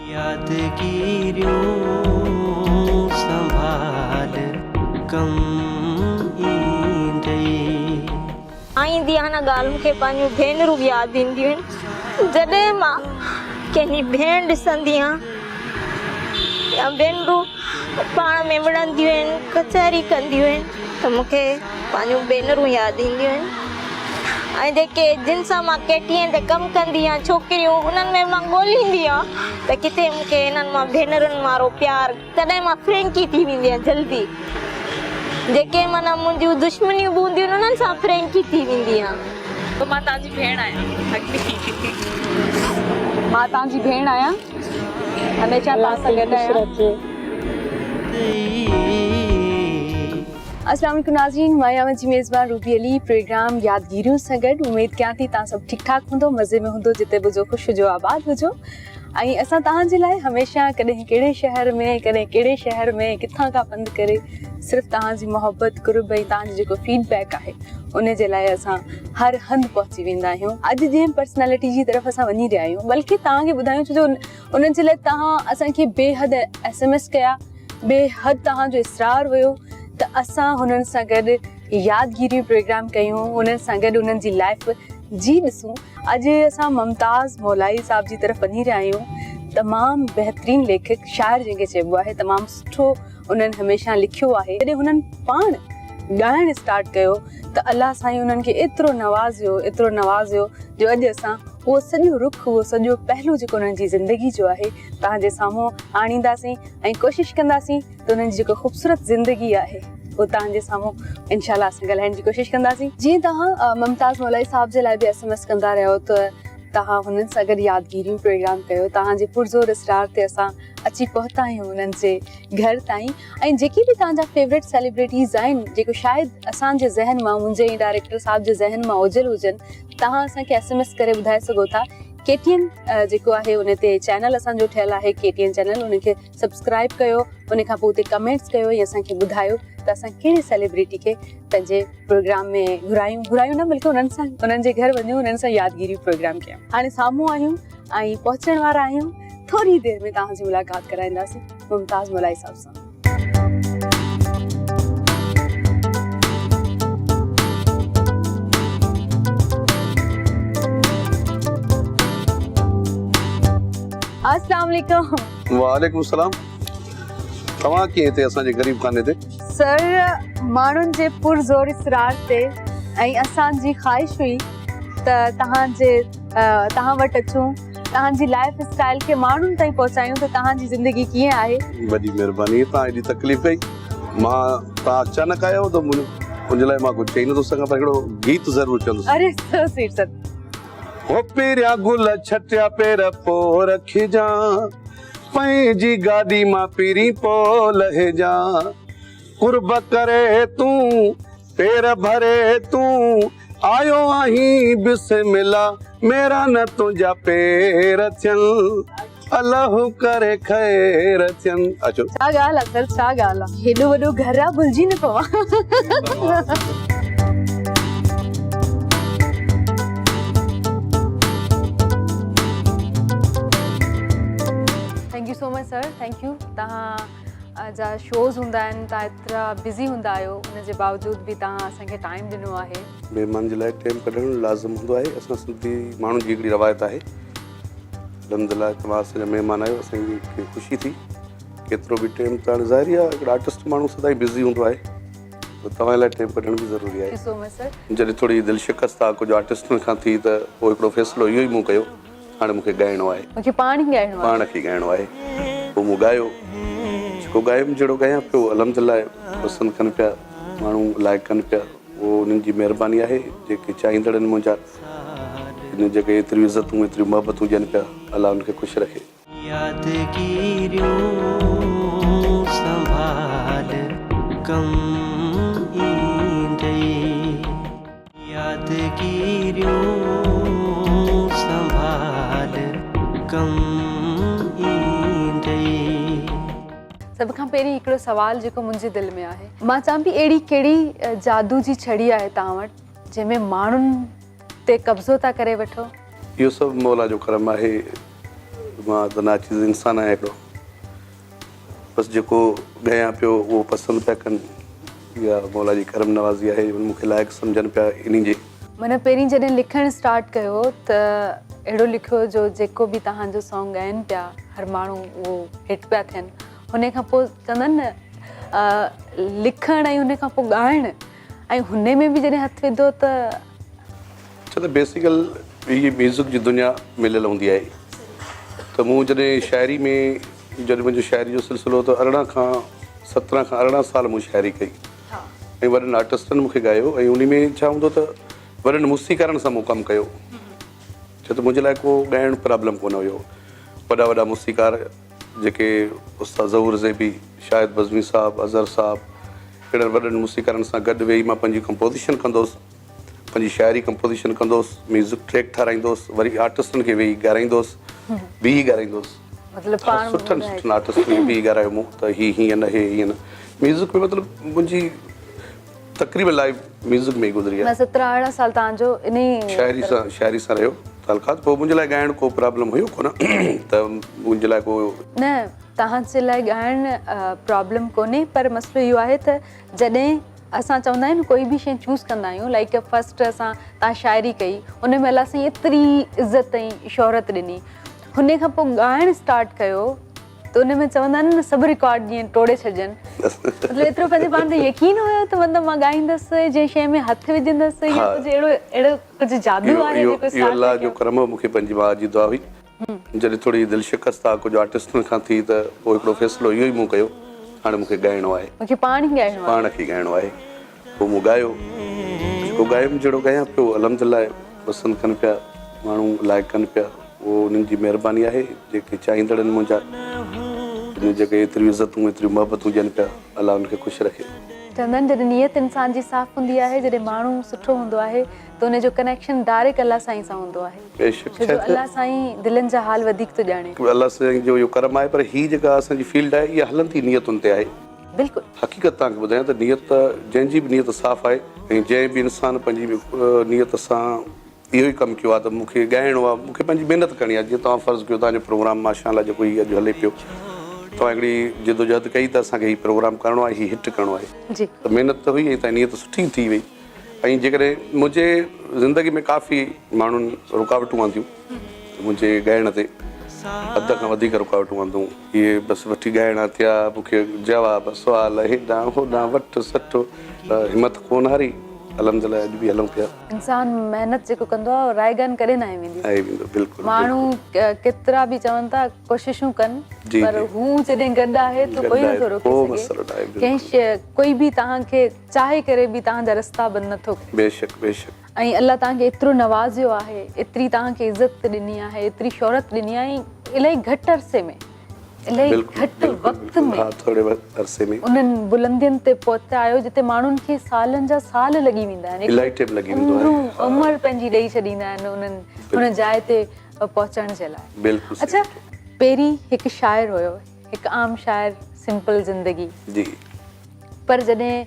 यादगिरियों संभाल कम ईंदे आईंदी आहे न ॻाल्हि मूंखे पंहिंजूं भेनरूं बि यादि ईंदियूं आहिनि। जॾहिं मां कंहिंजी भेण ॾिसंदी आहियां या भेनरूं पाण में विढ़ंदियूं आहिनि, कचहरी कंदियूं आहिनि, त मूंखे पंहिंजूं भेनरूं यादि ईंदियूं आहिनि। ऐं जेके जिन सां मां केटीअ ते कमु कंदी आहियां छोकिरियूं, उन्हनि में मां ॻोल्हींदी आहियां त किथे मूंखे इन्हनि मां भेनरुनि वारो प्यारु, तॾहिं मां फ्रेंकी थी वेंदी आहियां जल्दी। जेके माना मुंहिंजूं दुश्मनियूं बि हूंदियूं आहिनि उन्हनि सां फ्रेंकी थी वेंदी आहियां। मां तव्हांजी भेण आहियां, मां तव्हांजी भेण आहियां, हमेशह तव्हां सां गॾु आहियां। अस्सलाम वालेकुम नाज़रीन, मां आहियां जी मेज़बान रूबी अली। प्रोग्राम यादगिरियूं सां गॾु उमेद कयां थी तव्हां सभु ठीकु ठाक हूंदो, मज़े में हूंदो, जिते बि खुश हुजो, आबाद हुजो। ऐं असां तव्हांजे लाइ हमेशह कॾहिं कहिड़े शहर में, कॾहिं कहिड़े शहर में, किथां खां पंधु करे सिर्फ़ु तव्हांजी मोहबत, कुर्ब ऐं तव्हांजो जेको फीडबैक आहे उन जे लाइ असां हर हंधि पहुची वेंदा आहियूं। अॼु जंहिं पर्सनैलिटी जी तरफ़ असां वञी रहिया आहियूं, बल्कि तव्हांखे ॿुधायूं छो जो उन्हनि जे लाइ तव्हां असांखे बेहदि SMS कया, बेहदि तव्हांजो इसरार हुयो त असां हुननि सां गॾु यादगिरी प्रोग्राम कयूं, उन्हनि सां गॾु उन्हनि जी लाइफ जी ॾिसूं। अॼु असां मुमताज़ मौलाई साहिब जी तरफ़ वञी रहिया आहियूं। तमामु बहितरीनु लेखक, शाइर जंहिंखे चइबो आहे, तमामु सुठो उन्हनि हमेशह लिखियो आहे। जॾहिं हुननि पाण ॻाइणु स्टार्ट कयो त अलाह साईं उन्हनि खे एतिरो नवाज़ियो जो अॼु असां उहो सॼो रुख, उहो सॼो पहलू जेको उन्हनि जी ज़िंदगी जो आहे तव्हांजे साम्हूं आणींदासीं ऐं कोशिशि कंदासीं त उन्हनि जी जेको ख़ूबसूरत ज़िंदगी आहे उहो तव्हांजे साम्हूं इनशाला असां ॻाल्हाइण जी कोशिशि कंदासीं। जीअं तव्हां मुमताज़ मौलाई साहिब जे लाइ बि SMS कंदा रहियो त तव्हां हुननि सां गॾु यादगिरियूं प्रोग्राम कयो, तव्हांजे पुरज़ोर इसरार ते असां अची पहुता आहियूं उन्हनि जे घर ताईं। ऐं जेके बि तव्हांजा फेवरेट सेलिब्रिटीज़ आहिनि, जेको शायदि असांजे ज़हन मां, मुंहिंजे डायरेक्टर साहिब जे ज़हन मां ओझल हुजनि, तव्हां असांखे SMS करे ॿुधाए सघो था। KTN जेको आहे उन ते चैनल असांजो ठहियलु आहे, KTN चैनल, उनखे सब्सक्राइब कयो, उन खां पोइ उते कमेंट्स कयो ऐं असांखे ॿुधायो त असां कहिड़े सेलिब्रिटी खे पंहिंजे प्रोग्राम में घुरायूं न, बल्कि उन्हनि जे घर वञूं, उन्हनि सां यादगिरी प्रोग्राम कयूं। हाणे साम्हूं आहियूं ऐं पहुचण वारा आहियूं, थोरी देरि में तव्हांजी मुलाक़ात कराईंदासीं मुमताज़ मौलाई साहिब सां। अस्सलाम वालेकुम। वालेकुम सलाम। तव्हां कीअं हिते असांजे ग़रीब खाने ते? सर, माण्हुनि जे पुरज़ोर इसरार ते ऐं असांजी ख़्वाहिश हुई त तव्हां वटि अचूं, तव्हांजी लाइफ स्टाइल खे माण्हुनि ताईं पहुचायूं त तव्हांजी ज़िंदगी कीअं आहे। वॾी महिरबानी, तव्हां एॾी तकलीफ़ कई। मां तव्हां अचानक आयो त मुंहिंजे लाइ मां कुझु चई नथो सघां, पर हिकिड़ो गीत ज़रूरु चवंदुसि। अरे स्वीट सर। हो पेरिया गुल छटिया पेर पो रखिजा, पंहिंजी गाॾी मां पीरी पो लहिजा, कुर्ब करे तूं पेर भरे तूं आयो आहीं बिस्मिल्लाह, मेरा न तुंहिंजा पेर थियनि, अल्लाह करे ख़ैर थियनि। अचो। छा ॻाल्हि आहे सर, छा ॻाल्हि आहे, हेॾो वॾो घर आहे, भुलिजी न पवां। Thank you so much sir, thank U. तव्हां जा शोज़ हूंदा आहिनि, तव्हां एतिरा बिज़ी हूंदा आहियो, उनजे बावजूदि बि तव्हां असांखे टाइम ॾिनो आहे। महिमान जे लाइ टाइम कढणु लाज़िम हूंदो आहे। असां सिंधी माण्हुनि जी हिकिड़ी रवायत आहे। अलहमदिल्ला तव्हां असांजा महिमान आहियो, असांखे ख़ुशी थी। केतिरो बि टाइम त हाणे ज़ाहिरी आहे, हिकिड़ो आर्टिस्ट माण्हू सदाईं बिज़ी हूंदो आहे, त तव्हां लाइ टाइम कढणु बि ज़रूरी आहे। So much sir. जॾहिं थोरी दिलि शिकस्त आहे कुझु आर्टिस्टनि खां थी, त पोइ हिकिड़ो फ़ैसिलो इहो ई मूं कयो, हाणे मूंखे ॻाइणो आहे, मूंखे पाण खे ॻाइणो आहे। पोइ मूं ॻायो, जेको ॻायमि जहिड़ो ॻायां पियो, अलहमदिल्ला पसंदि कनि पिया, माण्हू लाइक कनि पिया, उहो उन्हनि जी महिरबानी आहे। जेके चाहींदड़नि मुंहिंजा हिन जॻह एतिरियूं इज़तूं, एतिरियूं मोहबतूं ॾियनि पिया, अलाह उनखे ख़ुशि रखे। यादगिरियों संभाल कम ईंदे, यादगिरियों संभाल कम ईंदे। सभ खां पहिरीं हिकिड़ो सुवाल जेको मुंहिंजे दिलि में आहे, मां चवां पई अहिड़ी कहिड़ी जादू जी छड़ी आहे तव्हां वटि जंहिंमें माण्हुनि ते कब्ज़ो था करे वठो? इहो सभु मौला जो करम आहे। मां त नाचीज़ इंसान आहियां हिकिड़ो, बसि जेको ॻायां पियो उहो पसंदि पिया कनि, इहा मौला जी करम नवाज़ी आहे, मूंखे लाइक़ु सम्झनि पिया इन जे। माना पहिरीं जॾहिं लिखणु स्टार्ट कयो त अहिड़ो लिखियो जो जेको बि तव्हांजो सॉन्ग ॻाइनि पिया हर माण्हू उहो हिट पिया थियनि, हुन खां पोइ चवंदा आहिनि न लिखणु ऐं हुन खां पोइ ॻाइणु ऐं हुन में बि जॾहिं हथु विधो त छो त बेसिकल इहा म्यूज़िक जी दुनिया मिलियल हूंदी आहे। त मूं जॾहिं शाइरी में जॾहिं मुंहिंजो शाइरी जो सिलसिलो त 17 खां 18 साल मूं शाइरी कई ऐं वॾनि आर्टिस्टनि मूंखे ॻायो ऐं उन में छा हूंदो त वॾनि मूसीकारनि सां मूं कमु कयो, छो त मुंहिंजे लाइ को ॻाइणु प्रॉब्लम कोन हुयो। वॾा वॾा मूसीकार जेके उस्ताद ज़हूर ज़ैबी, शाहिद बज़मी साहब, अज़हर साहब, अहिड़नि वॾनि मूसीकारनि सां गॾु वेही मां पंहिंजी कंपोज़िशन कंदोसि, पंहिंजी शाइरी कंपोज़िशन कंदोसि, म्यूज़िक ट्रैक ठाराईंदोसि, वरी आर्टिस्टनि खे वेही ॻाराईंदोसि, बि ॻाराईंदोसि। मतिलबु सुठनि आर्टिस्टनि खे बि ॻारायो मूं त हीअं न हीअं न। म्यूज़िक में मतिलबु मुंहिंजी तक़रीबन लाइफ म्यूज़िक में ई गुज़री आहे। 17-18 साल तव्हांजो इन शाइरी सां रहियो तालुकात। पोइ मुंहिंजे लाइ ॻाइणु को प्रॉब्लम हुयो कोन त मुंहिंजे लाइ को न, तव्हांजे लाइ ॻाइणु प्रॉब्लम कोन्हे, पर मसइलो इहो आहे त जॾहिं असां चवंदा आहियूं कोई बि शइ चूज़ कंदा आहियूं, लाइक फस्ट असां तव्हां शाइरी कई, हुन में अलाह साईं एतिरी इज़त ऐं शोहरत ॾिनी, हुन खां पोइ ॻाइणु स्टार्ट कयो त हुन में चवंदा आहिनि न सभु रिकॉर्ड जीअं टोड़े छॾजनि, मतिलबु एतिरो पंहिंजे पाण ते यकीन हुयो त मतिलबु मां ॻाईंदसि, जंहिं शइ में हथु विझंदसि, या कुझु अहिड़ो कुझु जादू आहे इहो अलाह जो करम। मूंखे पंहिंजी माउ जी दुआ हुई, जॾहिं थोरी दिलि शिकस्त आहे कुझु आर्टिस्टनि खां थी त पोइ हिकिड़ो फ़ैसिलो इहो ई मूं कयो, हाणे मूंखे ॻाइणो आहे, मूंखे पाण खे ॻाइणो आहे। पोइ मूं ॻायो, जेको ॻायुमि जहिड़ो ॻायां पियो अल्हम्दुलिल्लाह पसंदि कनि पिया माण्हू, लाइक़ु कनि पिया, उहो उन्हनि जी महिरबानी आहे। जेके चाहींदड़नि मुंहिंजा उन जॻह एतिरियूं इज़तूं एतिरियूं मुहबतूं ॾियनि पिया, अलाह उनखे ख़ुशि रखे। चवंदा आहिनि जॾहिं नियत इंसान जी साफ़ हूंदी आहे, जॾहिं माण्हू सुठो हूंदो आहे त उनजो कनेक्शन डायरेक्ट अलाह साईं सां हूंदो आहे। बेशक अलाह साईं दिलनि जा हाल वधीक थो ॼाणे। अलाह साईं जो इहो करम आहे, पर हीअ जेका असांजी फील्ड आहे इहा हलंदी नियतुनि ते आहे। बिल्कुलु हक़ीक़त तव्हांखे ॿुधायां त नियत जंहिंजी बि नियत साफ़ आहे ऐं जंहिं बि इंसान पंहिंजी नियत सां इहो ई कमु कयो आहे त मूंखे ॻाइणो आहे, मूंखे पंहिंजी महिनत करणी आहे। जीअं तव्हां फ़र्ज़ु कयो तव्हांजो प्रोग्राम माशाअल्लाह जेको हीअ अॼु हले पियो, तव्हां हिकिड़ी जिदोजहद कई त असांखे हीउ प्रोग्राम करिणो आहे, हीउ हिट करिणो आहे, जी त महिनत त हुई ऐं तव्हां नियत सुठी थी वई। ऐं जेकॾहिं मुंहिंजे ज़िंदगी में काफ़ी माण्हुनि रुकावटूं आंदियूं मुंहिंजे ॻाइण ते, हद खां वधीक रुकावटूं आंदियूं, इहे बसि वठी ॻाइणा थिया, मूंखे जवाब सुवाल हेॾां होॾां वठि सठि, हिमत कोन हारी, अल्हम्दुलिल्लाह अॼु बि हलूं पिया। इंसान महिनत जेको कंदो आहे रायगन करे न आहे वेंदी। बिल्कुलु माण्हू केतिरा बि चवनि था कोशिशूं कनि, पर हू जॾहिं गॾु आहे त कोई नथो रोके सघे। कंहिं कोई बि तव्हांखे चाहे करे बि तव्हांजा रस्ता बंदि नथो करे। बेशक बेशक। ऐं अलाह तव्हांखे एतिरो नवाज़ियो आहे, एतिरी तव्हांखे इज़त ॾिनी आहे, एतिरी शोहरत ॾिनी आहे, इलाही घटि अरसे में, इलाही घटि वक़्त में, थोरे अरसे में उन्हनि बुलंदियुनि ते पहुता आहियो जिते माण्हुनि खे सालनि जा साल लॻी वेंदा आहिनि, इलाही टाइम लॻी वेंदो आहे, उमिरि पंहिंजी ॾेई छॾींदा आहिनि उन्हनि हुन जाइ ते पहुचण जे लाइ। बिल्कुलु। अच्छा, पहिरीं हिकु शाइर हुयो, हिकु आम शाइर, सिंपल ज़िंदगी जी, पर जॾहिं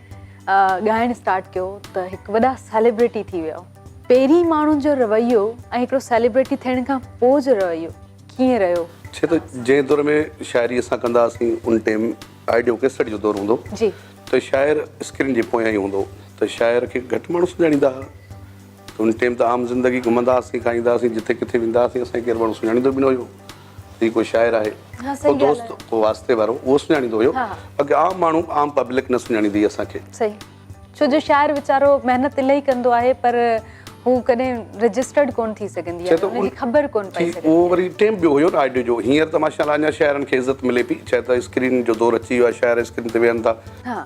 ॻाइणु स्टार्ट कयो त हिकु वॾा सेलिब्रिटी थी वियो। पहिरीं माण्हुनि जो रवैयो ऐं हिकिड़ो सेलिब्रिटी थियण खां पोइ जो रवैयो कीअं रहियो? छो त जंहिं दौर में शाइरी असां कंदा हुआसीं उन टाइम ऑडियो कैसेट जो दौरु हूंदो जी, त शाइर स्क्रीन जे पोयां ई हूंदो, त शाइर खे घटि माण्हू सुञाणींदा हुआ। त उन टाइम त आम ज़िंदगी घुमंदा हुआसीं, खाईंदा हुआसीं, जिथे किथे वेंदा हुआसीं, असांखे केरु माण्हू सुञाणींदो बि न हुयो हीउ कोई शाइर आहे, को दोस्त को वास्ते वारो उहो सुञाणींदो हुयो, बाक़ी आम माण्हू आम पब्लिक न सुञाणींदी हुई असांखे। सही, छो जो शाइर वीचारो महिनत इलाही कंदो आहे, पर हू कॾहिं रजिस्टर्ड कोन थी सघंदी आहे, उनजी ख़बर कोन पई सघे। उहो वरी टाइम ॿियो हुयो न ऑडियो जो। हींअर त माशाअल्लाह अञा शाइरनि खे इज़त मिले पई, छा त स्क्रीन जो दौरु अची वियो आहे, शाइर स्क्रीन ते वेहनि था,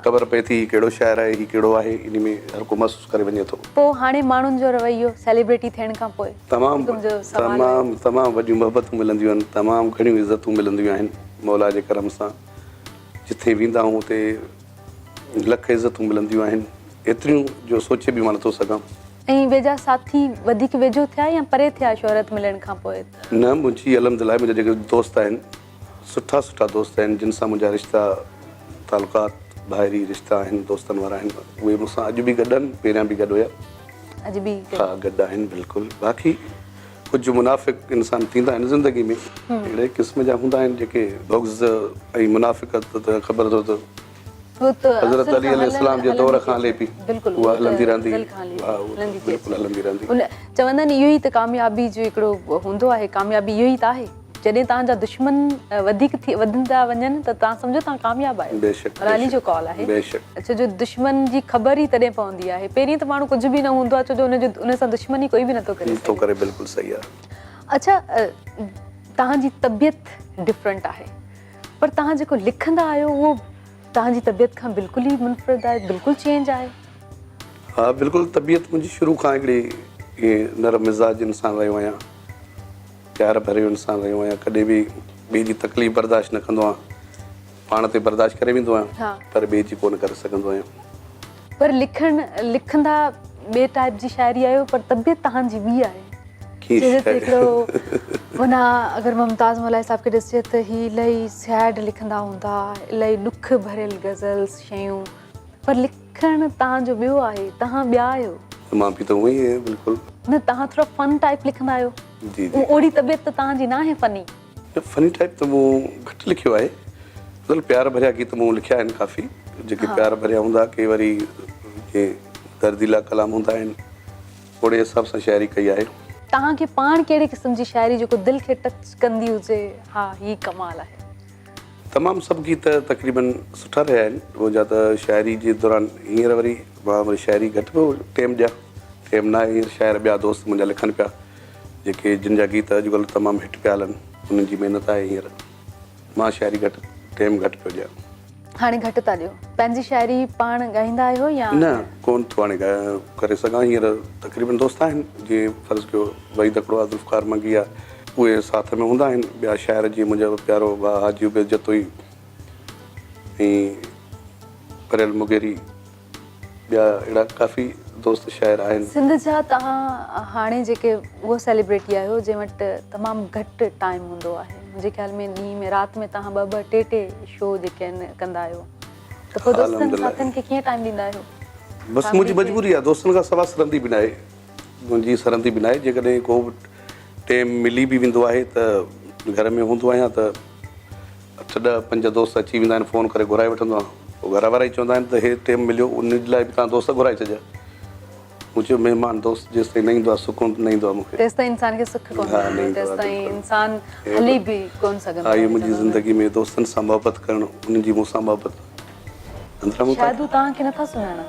ख़बर पए थी कहिड़ो शाइर आहे, हीउ कहिड़ो आहे, इन में हर को महसूसु करे वञे थो। पोइ हाणे माण्हुनि जो रवैयो सेलिब्रिटी थियण खां पोइ तमामु वॾियूं मुहबतूं मिलंदियूं आहिनि, तमामु घणियूं इज़तूं मिलंदियूं आहिनि मौला जे करम सां। जिथे वेंदा आहियूं उते लख इज़तूं मिलंदियूं आहिनि, एतिरियूं जो सोचे बि मां नथो सघां। ऐं वेझा साथी वधीक वेझो थिया या परे थिया शोहरत मिलण खां पोइ? न, मुंहिंजी अल्हम्दुलिल्लाह मुंहिंजा जेके दोस्त आहिनि, सुठा सुठा दोस्त आहिनि, जिन सां मुंहिंजा रिश्ता तालुकात भाइरी रिश्ता आहिनि, दोस्तनि वारा आहिनि, उहे मूंसां अॼु बि गॾु आहिनि, पहिरियां बि गॾु हुया, अॼु बि हा गॾु आहिनि बिल्कुलु। बाक़ी कुझु मुनाफ़िक़ इंसान थींदा आहिनि ज़िंदगी में, अहिड़े क़िस्म जा हूंदा आहिनि जेके बुग़्ज़ ऐं मुनाफ़िक़त त ख़बर अथव त हज़रत अली अलैहिस्सलाम जे दौर खां हले पई, उहा हलंदी रहंदी, बिल्कुलु हलंदी रहंदी। चवंदा आहिनि इहो ई त कामयाबी जो हिकिड़ो हूंदो आहे, कामयाबी इहो ई त आहे। जॾहिं तव्हांजा दुश्मन वधीक वधंदा वञनि त तव्हां सम्झो तव्हां कामयाबु आहियो। बेशक अली जो कॉल आहे। बेशक। अच्छा, जो दुश्मन जी ख़बर ई तॾहिं पवंदी आहे, पहिरीं त माण्हू कुझु बि न हूंदो आहे, छो जो उन सां दुश्मनी कोई बि नथो करे। बिल्कुलु सही आहे। अच्छा, तव्हांजी तबियत डिफरेंट आहे, पर तव्हां जेको लिखंदा आहियो उहो तव्हांजी तबियत खां बिल्कुलु ई मुनफ़रिद आहे, बिल्कुलु चेंज आहे। हा, बिल्कुलु तबियत मुंहिंजी शुरू खां हिकिड़ी ईअं नरम मिज़ाज इंसान रहियो आहियां, प्यार भरियो इंसान रहियो आहियां, कॾहिं बि ॿिए जी तकलीफ़ बर्दाश्त न कंदो आहियां, पाण ते बर्दाश्त करे वेंदो आहियां, पर ॿिए जी कोन करे सघंदो आहियां। पर लिखंदा ॿिए टाइप जी शाइरी आहियो, पर तबियत तव्हांजी ॿी आहे। माना अगरि मुमताज़ मौलाई साहिब खे ॾिसे त ही इलाही सैड लिखंदा हूंदा, इलाही ॾुख भरियल गज़ल्स शयूं, पर लिखणु तव्हांजो ॿियो आहे, तव्हां ॿिया आहियो। मां बि त उहो ई आहियां, बिल्कुलु न, तव्हां थोरा फन टाइप लिखंदा आहियो। जी, ओड़ी तबियत त तव्हांजी न आहे फनी। फनी टाइप त मूं घटि लिखियो आहे, मतिलबु प्यार भरिया गीत मूं लिखिया आहिनि काफ़ी, जेके प्यार भरिया हूंदा, के वरी के दर्दीला कलाम हूंदा आहिनि, ओड़े हिसाब सां शाइरी कई आहे। तव्हांखे पाण कहिड़े क़िस्म जी शाइरी जेको दिलि खे टच कंदी हुजे, हा ही कमाल आहे? तमामु सभु गीत तक़रीबन सुठा रहिया आहिनि, उहो जा त शाइरी जे दौरान हींअर वरी मां वरी शाइरी घटि पियो टाइम ॾियां, टाइम न आहे, हींअर शाइर ॿिया दोस्त मुंहिंजा लिखनि पिया, जेके जिन जा गीत अॼुकल्ह तमामु हिट पिया हलनि, उन्हनि जी महिनत आहे। हींअर मां शाइरी टाइम घटि पियो ॾियां। हाणे घटि था ॾियो? पंहिंजी शाइरी पाण ॻाईंदा आहियो या न? कोन थो हाणे करे सघां, हींअर तक़रीबन दोस्त आहिनि, जीअं फ़र्ज़ु कयो वही तकिड़ो आहे, ज़ुल्फ़कार मंगी आहे, उहे साथ में हूंदा आहिनि, ॿिया शाइर जीअं मुंहिंजो प्यारो भाउ हाजी उबैद जतोई ऐं परेल मुगेरी, ॿिया अहिड़ा काफ़ी दोस्त शाइर आहिनि। सिंध जा तव्हां हाणे जेके उहो सेलिब्रिटी आहियो जंहिं वटि तमामु घटि टाइम हूंदो आहे, मुंहिंजे ख़्याल में ॾींहं में राति में तव्हां ॿ ॿ टे शो जेके आहिनि कंदा आहियो, त पोइ दोस्तनि साथियुनि खे कीअं टाइम ॾींदा आहियो? बसि मुंहिंजी मजबूरी आहे, दोस्तनि खां सवाइ सरंदी बि न आहे, मुंहिंजी सरंदी बि न आहे। जेकॾहिं को बि टाइम मिली बि वेंदो आहे त घर में हूंदो आहियां त 8 ॾह 5 दोस्त अची वेंदा आहिनि, फ़ोन करे घुराए वठंदो आहियां, पोइ घर वारा ई चवंदा आहिनि त हे टाइम मिलियो, उन जे लाइ बि तव्हां दोस्त घुराए छॾिया। मुंहिंजो महिमान दोस्त जेसि ताईं न ईंदो आहे, सुकून न ईंदो आहे मूंखे, तेसि ताईं इंसान खे सुख कोन ईंदो, तेसि ताईं इंसान हली बि कोन सघंदो। हा, इहो मुंहिंजी ज़िंदगी में दोस्तनि सां मोहबत करणु, उन्हनि जी मूंसां मोहबत अंदरां शायदि तव्हांखे नथा सुञाणनि,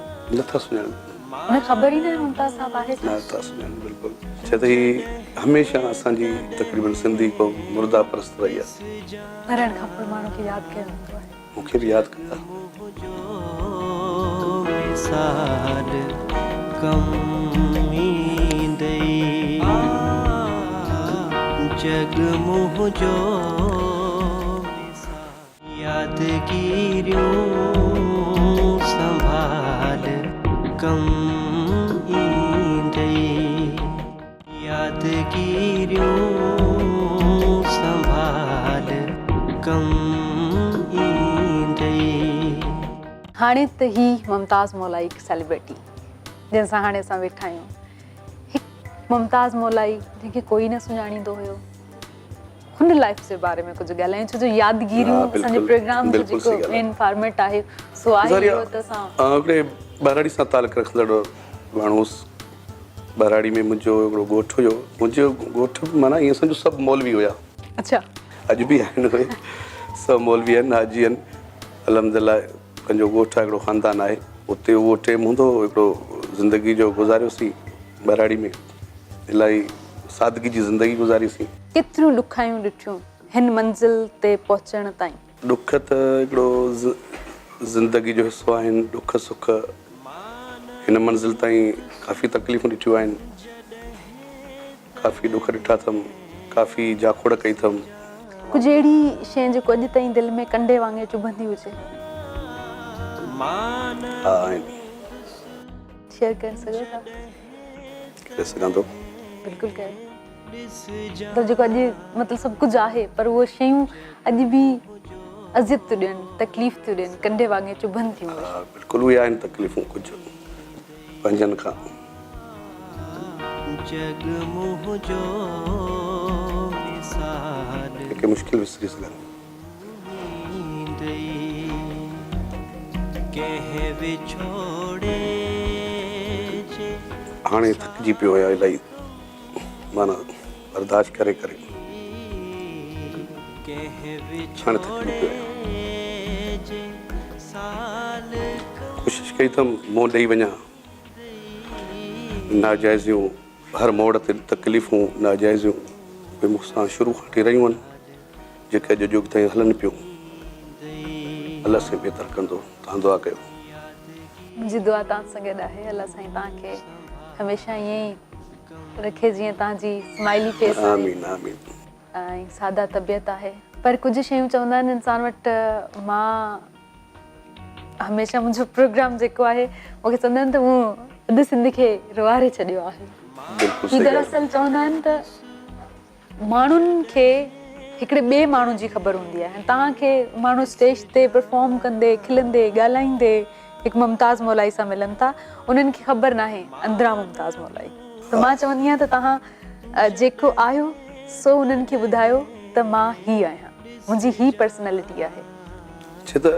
न ख़बर ई न आहे मुमताज़ साहब आहे, नथा सुञाणनि बिल्कुलु। छो त हीअ हमेशह असांजी तक़रीबन सिंधी को मुर्दा परस्त रही आहे, मरण खां पोइ माण्हू खे यादि कयो हूंदो आहे, मूंखे बि यादि कंदा। कम ईंदे जग मुंहिंजो यादगिरियूं संभाल कम ईंदे, यादगिरियूं संभाल कम ईंदे। हाणे त ही मुमताज़ मौलाई हिकु सेलिब्रिटी जंहिंसां हाणे असां वेठा आहियूं, हिकु मुमताज़ मौलाई जंहिंखे कोई न सुञाणींदो हुयो, हुन लाइफ जे बारे में कुझु ॻाल्हायूं, छो जो यादगिरियूं असांजे प्रोग्राम जो जेको मेन फॉर्मेट आहे सो आहे त असां हिकिड़े ॿाराड़ी सां तालुक रखंदड़ माण्हू, ॿाराड़ी में मुंहिंजो हिकिड़ो ॻोठु हुयो, मुंहिंजो ॻोठु माना ईअं सम्झो सभु मौलवी हुया। अच्छा, अॼु बि आहिनि उहे, सभु मौलवी आहिनि, हाजी आहिनि, अलहमदिल्ला पंहिंजो ॻोठु आहे, हिकिड़ो ख़ानदान आहे, उते उहो टाइम हूंदो हिकिड़ो ज़िंदगी जो गुज़ारियोसीं ॿाराड़ी में, इलाही सादगी जी ज़िंदगी गुज़ारीसीं। केतिरियूं ॾुखायूं ॾिठियूं हिन मंज़िल ते पहुचण ताईं? ॾुख त हिकिड़ो ज़िंदगी जो हिसो आहिनि, ॾुख सुख, हिन मंज़िल ताईं काफ़ी तकलीफ़ूं ॾिठियूं आहिनि, काफ़ी ॾुख ॾिठा अथमि, काफ़ी जाखोड़ कई अथमि। कुझु अहिड़ी शइ जेको अॼु ताईं दिलि में कंडे वांगुरु चुभंदी हुजे? हा, आहिनि। शेयर करे सघो था? करे सघां थो, बिल्कुलु कयो। त जेको अॼु मतिलबु सभु कुझु आहे, पर उहे शयूं अॼु बि अज़ियत थियूं ॾियनि, तकलीफ़ थियूं ॾियनि, कंडे वांगुरु चुभनि थियूं। हा, बिल्कुलु उहे आहिनि तकलीफ़ूं कुझु पंहिंजनि खां। जग मुंहिंजो मिसाल कंहिंखे मुश्किल विसरी सघनि कंहिं विछोड़े जे हाणे थकिजी पियो आहियां इलाही माना बर्दाश्त करे करे कंहिं हाणे थकिजी विछोड़े पियो आहियां जे साल कोशिशि कई अथमि मुंहुं ॾेई वञा नाजाइज़ियूं हर मोड़ ते तकलीफ़ूं नाजाइज़ियूं उहे मूंसां शुरू खां वठी रहियूं आहिनि जेके अॼु जुग ताईं हलनि पियूं अलाह साईं बहितर कंदो तव्हां दुआ कयो मुंहिंजी दुआ तव्हां सां गॾु आहे अलाह साईं तव्हांखे हमेशह ईअं ई रखे जीअं तव्हांजी स्माइली फेस आहे आमीन आमीन ऐं सादा तबियत आहे पर कुझु शयूं चवंदा आहिनि इंसान वटि मां हमेशह मुंहिंजो प्रोग्राम जेको आहे मूंखे चवंदा आहिनि त मूं अधु सिंध खे रुआरे छॾियो आहे बिल्कुलु ही सही ॻाल्हि दरअसल चवंदा आहिनि त माण्हुनि खे हिकिड़े ॿिए माण्हू जी ख़बर हूंदी आहे तव्हांखे माण्हू स्टेज ते परफॉर्म कंदे खिलंदे ॻाल्हाईंदे हिकु मुमताज़ मौलाई सां मिलनि था उन्हनि खे ख़बर न आहे अंदरां मुमताज़ मौलाई त मां चवंदी आहियां त तव्हां जेको आहियो सो उन्हनि खे ॿुधायो त मां ही आहियां मुंहिंजी ही पर्सनैलिटी आहे छो त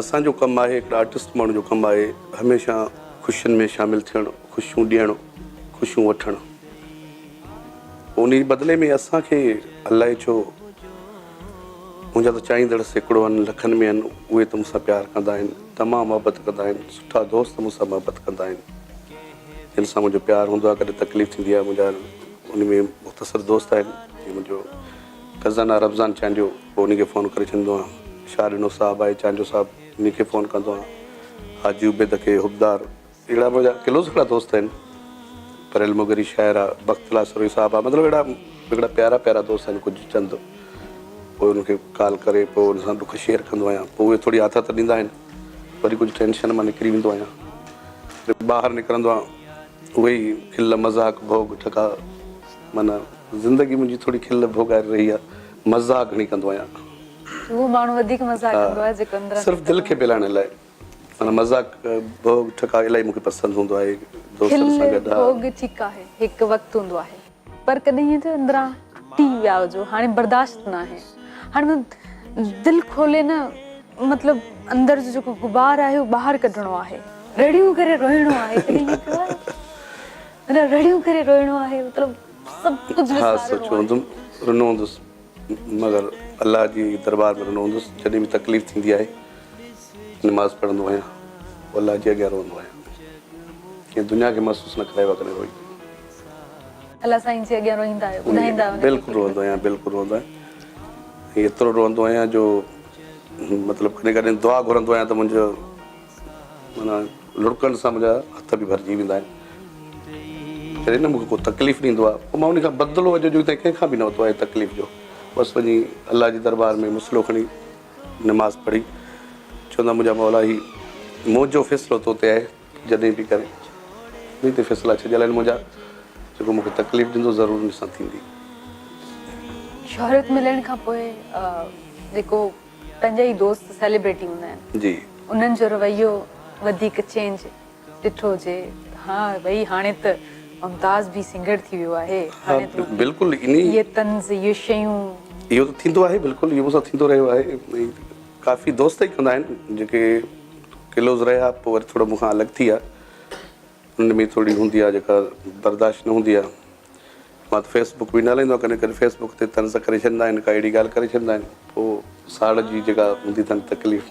असांजो कमु आहे हिकिड़ा आर्टिस्ट माण्हू जो कमु आहे हमेशह ख़ुशियुनि में शामिलु थियणु ख़ुशियूं ॾियणु ख़ुशियूं वठणु उन बदिले में असांखे अलाए छो मुंहिंजा त चाहींदड़ सैकड़ो आहिनि लखनि में आहिनि उहे त मूंसां प्यारु कंदा आहिनि तमामु मोहबत कंदा आहिनि सुठा दोस्त मूंसां मोहबत कंदा आहिनि जिन सां मुंहिंजो प्यारु हूंदो आहे कॾहिं तकलीफ़ थींदी आहे मुंहिंजा उन में मुख़्तसिर दोस्त आहिनि जीअं मुंहिंजो कज़न आहे रमज़ान चांडियो पोइ उनखे फ़ोन करे चवंदो आहियां शाह ॾिनो साहिबु आहे चांडियो साहिबु उनखे फ़ोन कंदो आहियां हाजी उबैद खे हुबदार अहिड़ा मुंहिंजा किलो हिकिड़ा दोस्त आहिनि परेल मुगरी शाइर आहे बख़्तला सरोई साहिबु आहे मतिलबु हिकिड़ा प्यारा प्यारा दोस्त आहिनि कुझु चंद पोइ उनखे कॉल करे पोइ उन सां दुख शेयर कंदो आहियां पोइ उहे थोरी आथत ॾींदा आहिनि वरी कुझु टेंशन मां निकिरी वेंदो आहियां ॿाहिरि निकिरंदो आहियां उहे ई खिल मज़ाक भोग ठका माना ज़िंदगी मुंहिंजी थोरी खिल भोगाए रही आहे मज़ाक घणी कंदो आहियां उहो माण्हू वधीक मज़ाक कंदो आहे जेको अंदरां सिर्फ़ु दिलि खे पिलाइण लाइ माना मज़ाक भोग ठका इलाही मूंखे पसंदि हूंदो आहे दोस्तनि सां गॾु भोग ठीकु आहे हिकु वक़्तु हूंदो आहे पर कॾहिं ईअं थियो अंदरां टी विया हुजो हाणे बर्दाश्त न आहे हाणे दिलि खोले न मतिलबु अंदरि जो जेको गुबार आहे उहो ॿाहिरि कढणो आहे रड़ियूं करे रोइणो आहे कॾहिं ईअं थियो आहे रड़ियूं करे रोइणो आहे मतिलबु सभु कुझु हा सोचियो हूंदुमि रुनो हूंदुसि मगर अलाह जी दरबार में रुनो हूंदुसि जॾहिं बि तकलीफ़ थींदी आहे नमाज़ पढ़ंदो आहियां अलाह जे अॻियां रोईंदो आहियां कंहिं दुनिया खे महसूसु न करायो आहे कॾहिं रोई अलाह साईं जे अॻियां रोईंदा आहियो ॿुधाईंदा आहियो बिल्कुलु रोअंदो आहियां बिल्कुलु रोअंदो आहियां एतिरो रोअंदो आहियां जो मतिलबु कॾहिं कॾहिं दुआ घुरंदो आहियां त मुंहिंजो माना लुड़कनि सां मुंहिंजा हथ बि भरिजी वेंदा आहिनि जॾहिं न मूंखे को तकलीफ़ ॾींदो आहे पोइ मां उनखां बदिलो अॼु जो ताईं कंहिंखां बि न वरितो आहे तकलीफ़ जो बसि वञी अलाह जी दरबार में मुसलो खणी नमाज़ पढ़ी चवंदा मुंहिंजा मौला ही मुंहिंजो फ़ैसिलो तो ते आहे जॾहिं बि करे उन ते फ़ैसिला छॾियल आहिनि मुंहिंजा जेको मूंखे तकलीफ़ ॾींदो ज़रूरु उन सां थींदी शोहरत मिलण खां पोइ जेको पंहिंजा ई दोस्त सेलिब्रिटी हूंदा आहिनि जी उन्हनि जो रवैयो वधीक चेंज ॾिठो हुजे हा भई हाणे त मुमताज़ बि सिंगर थी वियो आहे हाणे त बिल्कुलु इन इहे तंज़ इहे शयूं इहो त थींदो आहे बिल्कुलु इहो मूंसां थींदो रहियो आहे काफ़ी दोस्त ई कंदा आहिनि जेके किलोज़ रहिया पोइ वरी थोरो मूंखां अलॻि थी आहे उन में थोरी हूंदी आहे जेका बर्दाश्त न हूंदी आहे मां त फेसबुक बि न हलाईंदो आहियां कॾहिं कॾहिं फेसबुक ते तंज़ करे छॾींदा आहिनि का अहिड़ी ॻाल्हि करे छॾींदा आहिनि पोइ साड़ जी जेका हूंदी अथनि तकलीफ़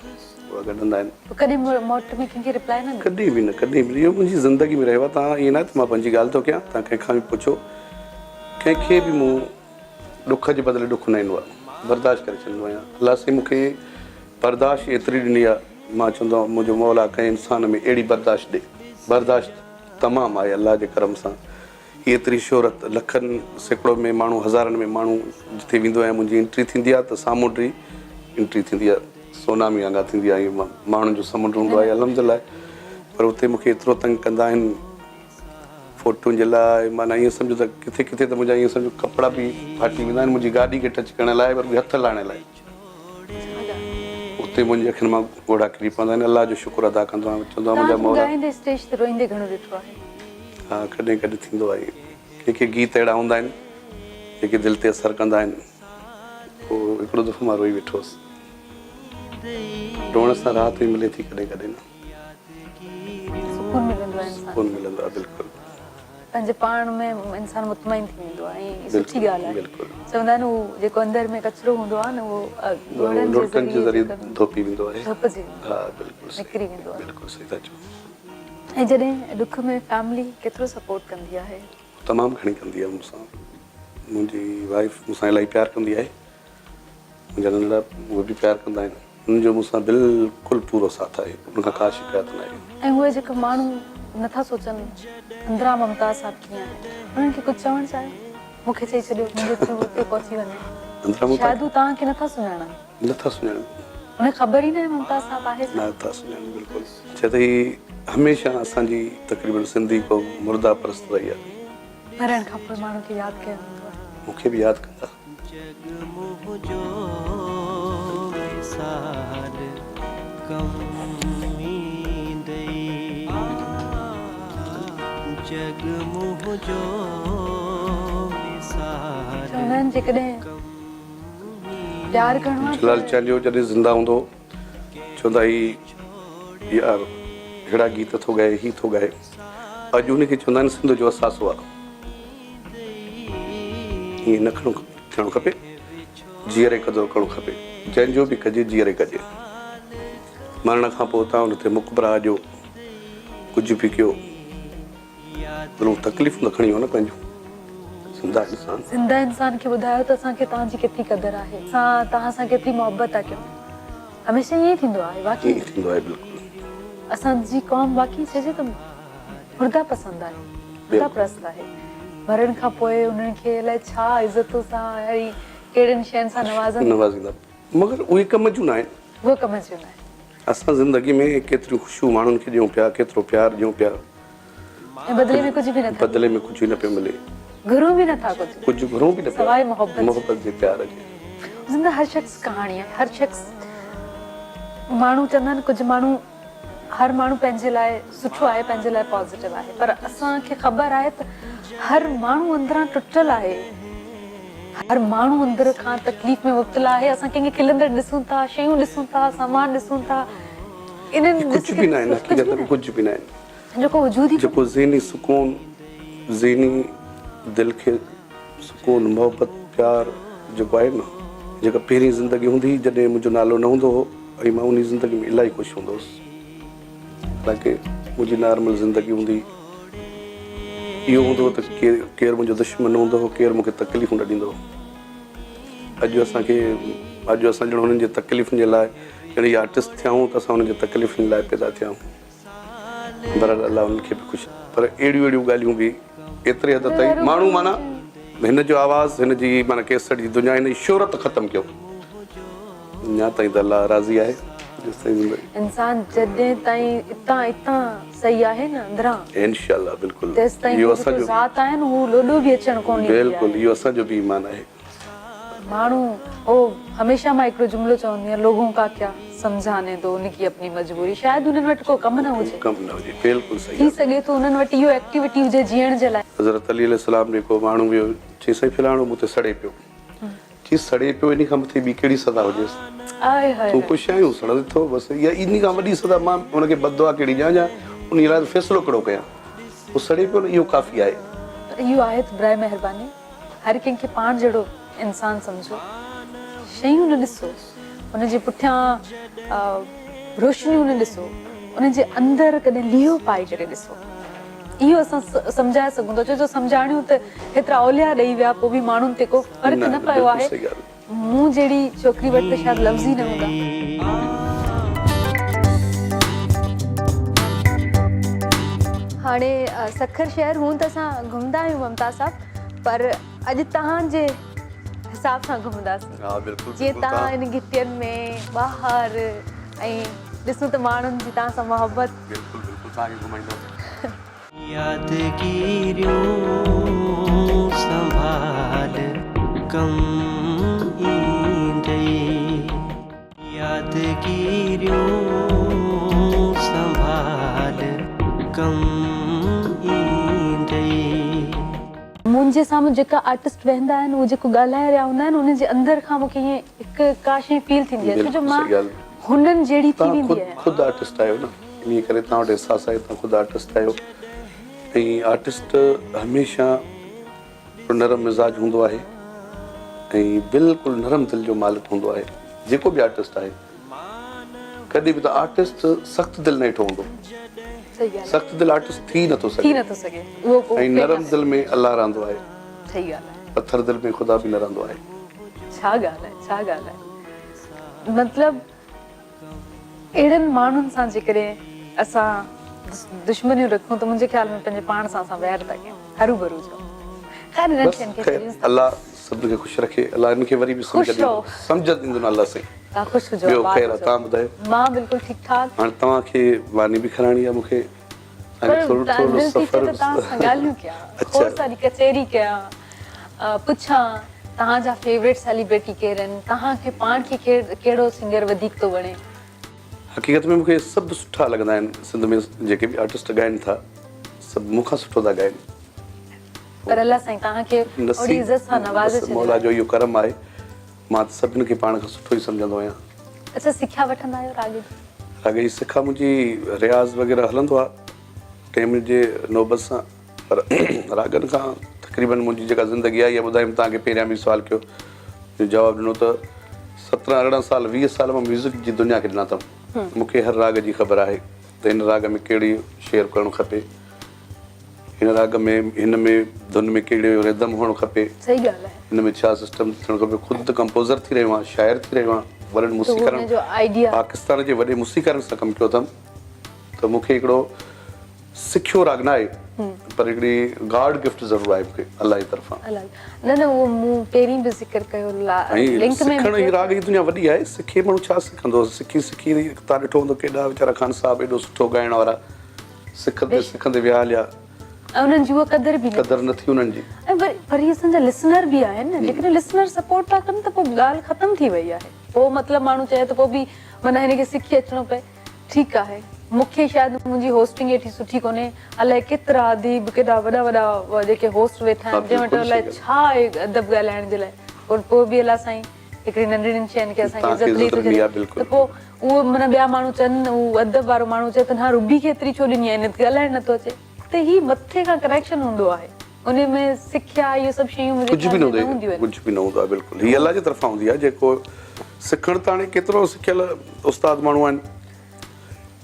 उहा कढंदा आहिनि कॾहिं मोट में कंहिंखे रिप्लाई न कॾहिं बि न इहो मुंहिंजी ज़िंदगी में रहियो आहे तव्हां ईअं न त मां पंहिंजी ॻाल्हि थो कयां तव्हां कंहिंखां बि पुछो कंहिंखे बि मूं ॾुख जे बदिले ॾुख न ईंदो आहे बर्दाश्त करे छॾींदो आहियां अलाह साईं मूंखे बर्दाश्त एतिरी ॾिनी आहे मां चवंदो आहियां मुंहिंजो मौला कंहिं इंसान में अहिड़ी बर्दाश्त ॾे बर्दाश्त तमामु आहे अलाह जे करम सां एतिरी शोहरत लखनि सैकड़ो में माण्हू हज़ारनि में माण्हू जिते वेंदो आहियां मुंहिंजी एंट्री थींदी आहे त सामुंडी एंट्री थींदी आहे सोनामी वांगा थींदी आहे माण्हुनि जो समुंड हूंदो आहे अलहमदिल्ला पर उते मूंखे एतिरो तंग कंदा आहिनि फ़ोटुनि जे लाइ माना ईअं सम्झो त किथे किथे त मुंहिंजा ईअं सम्झो कपिड़ा बि फाटी वेंदा आहिनि मुंहिंजी गाॾी खे टच करण लाइ वरी हथ लाहिण लाइ उते मुंहिंजी अखियुनि मां ॻोढ़ा किरी पवंदा आहिनि अलाह जो शुक्र अदा कंदो आहियां चवंदो आहियां मुंहिंजा मौला स्टेज ते रोईंदे घणो ॾिठो आहे हा कॾहिं कॾहिं थींदो आहे के गीत अहिड़ा हूंदा आहिनि जेके दिलि ते असरु कंदा आहिनि। पोइ हिकिड़ो दफ़ो मां रोई वेठो हुउसि। रोअण सां राहत बि मिले थी कॾहिं कॾहिं न, सुकून मिलंदो आहे इंसान सुकून मिलंदो आहे। बिल्कुलु पंहिंजे पाण में इंसान मुतमइन थी वेंदो आहे ऐं सुठी ॻाल्हि आहे। बिल्कुलु चवंदा आहिनि उहो जेको अंदरि में कचिरो हूंदो आहे न उहो रोटनि जे ज़रिए धोपी वेंदो आहे। धोपिजी वेंदो हा बिल्कुलु सही, निकिरी वेंदो आहे। बिल्कुलु सही था चओ। ऐं जॾहिं दुख में फैमिली केतिरो सपोर्ट कंदी आहे? तमामु घणी कंदी आहे मूंसां। मुंहिंजी वाइफ मूंसां इलाही प्यारु कंदी आहे, मुंहिंजा नंढड़ा उहे बि प्यारु कंदा आहिनि। हुननि जो मूंसां बिल्कुलु पूरो साथ आहे, उनखां का शिकायत न आहे। ऐं उहे जेके माण्हू नथा सोचनि अंदरां ममता सां कीअं आहे, उन्हनि खे कुझु चवणु चाहियो? मूंखे चई छॾियो मुंहिंजे थ्रू हुते पहुची वञे, शायदि हू तव्हांखे नथा सुञाणनि, उन्हें ख़बर ई न आहे ममता साहब आहे नथा सुञाणनि। बिल्कुलु चए त हीअ हमेशह असांजी तक़रीबन सिंधी को मुर्दा परस्त रही आहे। मरण खां पोइ माण्हू खे यादि कयो वेंदो आहे। मूंखे बि यादि कंदा। चवंदा आहिनि जेकॾहिं प्यारु करिणो आहे जलाल चांडियो जॾहिं ज़िंदा हूंदो चवंदा ही यार अहिड़ा गीत थो ॻाए, ही थो ॻाए। अॼु उनखे चवंदा आहिनि सिंध जो असासो आहे। हीअं न थियणो खपे, जीअरे क़दुरु करणु खपे, जंहिंजो बि कजे जीअरे कजे। मरण खां पोइ तव्हां हुन ते मुक़बरा ॾियो, कुझु बि कयो, तकलीफ़ न खणी हो न पंहिंजो। ज़िंदा इंसान खे ॿुधायो त असांखे तव्हांजी केतिरी क़दुरु आहे, असां तव्हां सां केतिरी मोहबत था कयूं। हमेशह ईअं ई थींदो आहे। वाक़ई थींदो आहे। बिल्कुलु असांजी क़ौम वाक़ई चइजे त मुर्दा पसंदि आहे, मुर्दा परस्त आहे। मरण खां पोइ उन्हनि खे अलाए छा इज़तूं सां अहिड़ी कहिड़ियुनि शयुनि सां नवाज़ींदा, मगर उहे कम जूं न आहिनि। उहे कम जूं न आहिनि। असां ज़िंदगी में केतिरियूं ख़ुशियूं माण्हुनि खे ॾियूं पिया, केतिरो प्यारु ॾियूं पिया, ऐं बदिले में कुझु बि नथा, बदिले में कुझु न पियो मिले, घुरूं बि नथा कुझु घुरूं बि न पिया, सवाइ मोहबत जे प्यार जे। ज़िंदा हर शख़्स कहाणी आहे, हर शख़्स माण्हू चवंदा आहिनि कुझु माण्हू हर माण्हू पंहिंजे लाइ सुठो आहे, पंहिंजे लाइ पॉज़िटिव आहे, पर असांखे ख़बर आहे त हर माण्हू अंदरां टुटल आहे, हर माण्हू अंदर खां तकलीफ़ में मुब्तला आहे। असां कंहिंखे खिलंदड़ ॾिसूं था, शयूं ॾिसूं था, सामान ॾिसूं था, इन्हनि कुझु बि न आहे, हक़ीक़त में कुझु बि न आहे। जेको वजूद ई जेको ज़हनी सुकून, ज़हनी दिलि खे सुकून, मोहबत, प्यारु जेको आहे न, जेका पहिरीं ज़िंदगी हूंदी जॾहिं मुंहिंजो नालो न हूंदो हो ऐं मां उन ज़िंदगी में इलाही ख़ुशि हूंदो हुउसि। हालांकि मुंहिंजी नॉर्मल ज़िंदगी हूंदी, इहो हूंदो हो त केरु मुंहिंजो दुश्मन हूंदो हो, केरु मूंखे तकलीफ़ूं न ॾींदो हो। अॼु असां ॼण हुननि जे तकलीफ़ुनि जे लाइ ॼण आर्टिस्ट थिया आहियूं त असां हुननि जे तकलीफ़ुनि लाइ पैदा थिया आहियूं। बरहाल अलाह उन्हनि खे बि ख़ुशि, पर अहिड़ियूं ॻाल्हियूं बि एतिरे हद ताईं माण्हू माना हिन जो आवाज़ु, हिन जी माना केसर जी दुनिया, हिन जी शोहरत ख़तमु कयो। अञा ताईं त अलाह राज़ी आहे। इंसान जॾहिं ताईं इतां सही आहे न अंदरां, इंशाअल्लाह बिल्कुलु इहो असांजो ज़ात आहे न, हू लोॾो बि अचणु कोन ॾींदी आहे। बिल्कुलु इहो असांजो बि ईमान आहे। माण्हू ओ हमेशह मां हिकिड़ो जुमिलो चवंदी आहियां, लोगों का क्या समझाने दो उनकी अपनी मजबूरी। शायदि उन्हनि वटि को कमु न हुजे, बिल्कुलु सही थी सघे थो उन्हनि वटि इहो एक्टिविटी हुजे जीअण जे लाइ। हज़रत अली अलैहिस्सलाम जेको माण्हू वियो चई साईं फिलाणो मूं ते सड़े पियो, चई सड़े पियो, इन खां मथे ॿी कहिड़ी सज़ा हुजेसि? तूं ख़ुशि आहियूं सड़े थो, बसि इहा इन खां वॾी सज़ा मां हुनखे बददुआ कहिड़ी ॾियां, उन लाइ फ़ैसिलो कहिड़ो कयां? उहो सड़े पियो न, इहो काफ़ी आहे। इहो आहे त बराए महिरबानी हर कंहिंखे पाण जहिड़ो इंसान सम्झो, शयूं न ॾिसो, उनजे पुठियां रोशनियूं न ॾिसो, उनजे अंदरि कॾहिं लीहो पाए करे ॾिसो। इहो असां सम्झाए सघूं था। छो जो सम्झाणियूं त हेतिरा औलिया ॾेई विया, पोइ बि माण्हुनि ते को फ़र्क़ु न पियो आहे। मूं जहिड़ी छोकिरी वटि त शायदि लफ़्ज़ ई न हूंदा। हाणे सखर शहर हूं त असां घुमंदा आहियूं ममता साहब, पर अॼु तव्हांजे हिसाब सां घुमंदासीं। जीअं तव्हां इन गिटियुनि में ॿाहिरि ऐं ॾिसूं त माण्हुनि जी तव्हां सां मोहबत। यादगिरियों संभाल कम ईंदे, यादगिरियों संभाल कम ईंदे। मुंहिंजे साम्हूं जेका आर्टिस्ट वेंदा आहिनि उहे जेको ॻाल्हाए रहिया हूंदा आहिनि उन जे अंदरि खां मूंखे ईअं हिकु का शइ फील थींदी आहे छो जो मां हुननि जहिड़ी थी वेंदी आहियां ख़ुदि आर्टिस्ट आहियो न इन करे तव्हां वटि अहसासु आहे तव्हां ख़ुदि आर्टिस्ट आहियो ऐं आर्टिस्ट हमेशह नरम मिज़ाज हूंदो आहे ऐं बिल्कुलु नरम दिलि जो मालिक हूंदो आहे जेको बि आर्टिस्ट आहे कॾहिं बि त आर्टिस्ट सख़्तु दिलि न ठहंदो सही ॻाल्हि सख़्तु दिलि आर्टिस्ट थी नथो सघे उहो ऐं नरम दिलि में अल्लाह रहंदो आहे सही ॻाल्हि आहे पत्थर दिलि में ख़ुदा बि न रहंदो आहे छा ॻाल्हि आहे मतिलबु अहिड़नि माण्हुनि सां जेकॾहिं असां दुश्मनियूं रखूं त मुंहिंजे ख़्याल में पंहिंजे पाण सां असां वैर था कयूं हरू भरू जो ख़ैर इन्हनि शयुनि खे अल्लाह सभिनी खे ख़ुशि रखे अल्लाह इनखे वरी बि सम्झ ॾींदो न अल्लाह साईं तव्हां ख़ुशि हुजो ॿियो ख़ैर आहे तव्हां ॿुधायो मां बिल्कुलु ठीकु ठाक हाणे तव्हांखे वानी बि खणाइणी आहे मूंखे ॻाल्हियूं कयां खोड़ सारी कचहरी कयां पुछां तव्हांजा फेवरेट सेलिब्रिटी केरु आहिनि तव्हांखे पाण खे कहिड़ो सिंगर वधीक थो वणे हक़ीक़त में मूंखे सभु सुठा लॻंदा आहिनि सिंध में जेके बि आर्टिस्ट ॻाइनि था सभु मूंखां सुठो था ॻाइनि पर अल्लाह साईं तव्हांखे ओड़ी इज़त सां नवाज़े छॾियो मौला जो इहो करम आहे मां त सभिनी खे पाण खां सुठो ई सम्झंदो आहियां अच्छा सिखिया वठंदा आहियो राग जी राग जी सिखा मुंहिंजी रियाज़ वग़ैरह हलंदो आहे टाइम जे नौबत सां पर रागनि खां तक़रीबन मुंहिंजी जेका ज़िंदगी आहे इहा ॿुधाईं तव्हांखे पहिरियां बि सुवालु कयो जवाबु ॾिनो त 17 18 साल 20 साल मां म्यूज़िक जी दुनिया खे ॾिना अथमि मूंखे हर राग जी ख़बर आहे त हिन राग में कहिड़ी शेयर करणु खपे हिन राग में हिन में धुन में कहिड़ो रिदम हुअणु खपे सही ॻाल्हि आहे हिन में छा सिस्टम थियणु खपे ख़ुदि त कंपोज़र थी रहियो आहियां शाइर थी रहियो आहियां वॾनि मूसीक़रनि पाकिस्तान जे वॾे मूसीक़रनि सां कमु कयो अथमि त मूंखे हिकिड़ो सिखियो राग न आहे पर हिकिड़ी गॉड गिफ्ट ज़रूरु आहे मूंखे अलाह जी तरफ़ां न उहो मूं पहिरीं बि ज़िक्र कयो लिंक में सिखण जी राग जी दुनिया वॾी आहे सिखे माण्हू छा सिखंदो सिखी तव्हां ॾिठो हूंदो केॾा वीचारा ख़ान साहिबु एॾो सुठो ॻाइण वारा सिखंदे विया हलिया ऐं उन्हनि जी उहा क़दर न थी उन्हनि जी ऐं पर इहे असांजा लिसनर बि आहिनि जेकॾहिं लिसनर सपोर्ट था कनि त पोइ ॻाल्हि ख़तमु थी वई आहे पोइ मतिलबु माण्हू चए त पोइ बि माना हिनखे सिखी अचिणो पए ठीकु आहे मूंखे शायदि मुंहिंजी होस्टिंग एॾी सुठी कोन्हे अलाए केतिरा अदीब केॾा वॾा जेके होस्ट वेठा आहिनि जंहिं वटि अलाए छा आहे अदब ॻाल्हाइण जे लाइ पोइ बि अलाह साईं हिकिड़ी नंढड़ियुनि शयुनि खे असांखे इज़त ॾेई थो त पोइ उहो माना ॿिया माण्हू चवनि उहो अदब वारो माण्हू चए त हा रुबी खे एतिरी छो ॾिनी आहे हिन ॻाल्हाइण नथो अचे त ही मथे खां कनेक्शन हूंदो आहे उन में सिखिया इहे सभु शयूं कुझु बि न हूंदो आहे बिल्कुलु हीअ अलाह जी तरफ़ां हूंदी आहे जेको सिखण त हाणे केतिरो सिखियल उस्ताद माण्हू आहिनि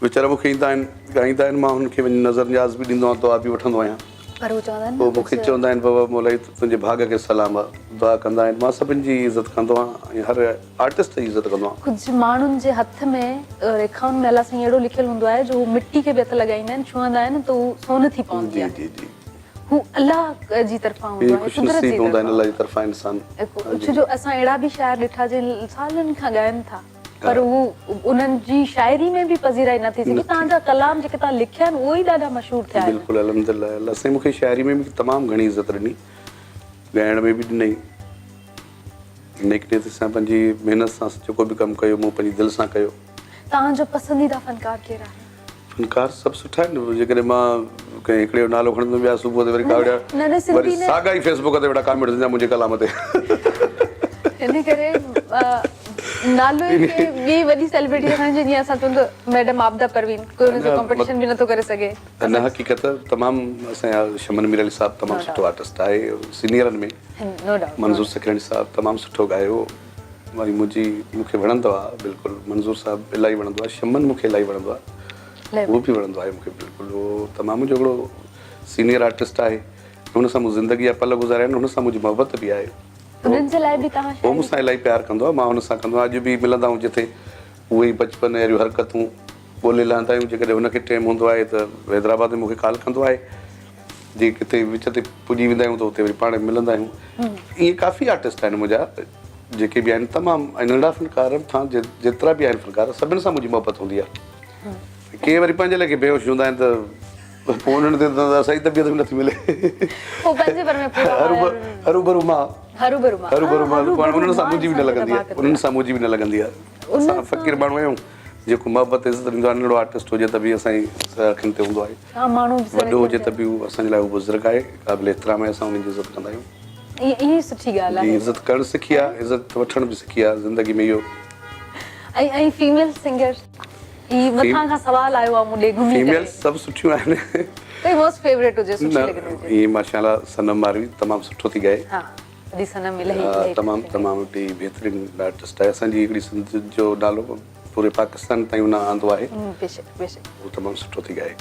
वीचारा मूंखे ईंदा आहिनि ॻाईंदा आहिनि मां हुनखे वञी नज़र नियाज़ बि ॾींदो आहियां दुआ बि वठंदो आहियां पोइ मूंखे चवंदा आहिनि बाबा मौला तुंहिंजे भाग खे सलाम आहे दुआ कंदा आहिनि मां सभिनि जी इज़त कंदो आहियां ऐं हर आर्टिस्ट जी इज़त कंदो आहियां कुझु माण्हुनि जे हथ में रेखाउनि में अलाह साईं अहिड़ो लिखियलु हूंदो आहे जो मिटी खे बि हथ लॻाईंदा आहिनि छुहंदा आहिनि त हू सोन थी पवंदी आहे हू अलाह जी तरफ़ां हूंदो आहे कुदरत जी अलाह जी तरफ़ां इंसान छो जो असां अहिड़ा बि शाइर ॾिठा जिन सालनि खां ॻाइनि था पर हू उन्हनि जी शाइरी में बि पज़ीराई न थी सघे तव्हांजा कलाम जेके तव्हां लिखिया आहिनि उहे ई ॾाढा मशहूरु थिया आहिनि बिल्कुलु अल्हम्दुलिल्लाह अल्लाह साईं मूंखे शाइरी में बि तमामु घणी इज़त ॾिनी ॻाइण में बि ॾिनई नेकनियत सां पंहिंजी महिनत सां जेको बि कमु कयो मूं पंहिंजी दिलि सां कयो तव्हांजो पसंदीदा फनकार केरु आहे फनकार सभु सुठा आहिनि जेकॾहिं मां कंहिं हिकिड़े जो नालो खणंदो ॿिया सुबुह ते वरी कावड़िया वरी साॻा ई फेसबुक ते वेठा कमेंट थींदा मुंहिंजे कलाम ते हिन करे नालो खे ॿी वॾी सेलिब्रिटी खणिजे जीअं असां चवंदो मैडम आपदा परवीन कोई हुन जो कॉम्पिटिशन बि नथो करे सघे न हक़ीक़त तमामु असांजा शमन मीर अली साहिबु तमामु सुठो आर्टिस्ट आहे सीनियरनि में नो डाउट मंज़ूर सिकरणी साहिबु तमामु सुठो ॻायो वरी मूंखे वणंदो आहे बिल्कुलु मंज़ूर साहिबु इलाही वणंदो आहे शमन मूंखे इलाही वणंदो आहे उहो बि वणंदो आहे मूंखे बिल्कुलु उहो तमामु जो हिकिड़ो सीनियर आर्टिस्ट आहे हुन सां मूं ज़िंदगी जा पल गुज़ारिया आहिनि हुन सां मुंहिंजी मोहबत बि आहे उन्हनि जे लाइ बि तव्हां उहो मूंसां इलाही प्यारु कंदो आहे मां हुन सां कंदो आहियां अॼु बि मिलंदा आहियूं जिथे उहे ई बचपन अहिड़ियूं हरकतूं ॻोल्हे लहंदा आहियूं जेकॾहिं हुनखे टाइम हूंदो आहे त हैदराबाद में मूंखे कॉल कंदो आहे जे किथे विच ते पुॼी वेंदा आहियूं त हुते वरी पाण मिलंदा आहियूं ईअं काफ़ी आर्टिस्ट आहिनि मुंहिंजा जेके बि आहिनि तमामु नंढा फनकार खां जेतिरा बि आहिनि फनकार सभिनि सां मुंहिंजी मोहबत हूंदी आहे के वरी पंहिंजे लाइ बेहोश हूंदा आहिनि त पोइ उन्हनि ते सही तबियत बि नथी मिले उन्हनि सां मुंहिंजी बि न लॻंदी आहे असां फ़क़ीर माण्हू आहियूं जेको मोहबत इज़त ॾींदो आहे नंढो आर्टिस्ट हुजे त बि असांजी अखियुनि ते हूंदो आहे, हा माण्हू वॾो हुजे त बि उहो असांजे लाइ उहो बुज़ुर्ग आहे, क़ाबिल एतिराम आहे, असां उनजी इज़त कंदा आहियूं। इहा सुठी ॻाल्हि आहे। इज़त करणु सिखी आहे, इज़त वठण बि सिखी आहे ज़िंदगी में इहो। ऐं फीमेल सिंगर ही मथां खां सवाल आयो आहे मूंखे घुमी फीमेल सभु सुठियूं आहिनि। कोई मोस्ट फेवरेट हुजे सुठी लॻंदी हुजे। ये माशाल्लाह सनम मारवी तमामु सुठो थी ॻाए। हा अॼु सनम इलाही तमामु हिकिड़ी बहितरीनु आर्टिस्ट आहे, असांजी हिकिड़ी सिंध जो नालो पूरे पाकिस्तान ताईं उन आंदो आहे। बेशक बेशक उहो तमामु सुठो थी ॻाए।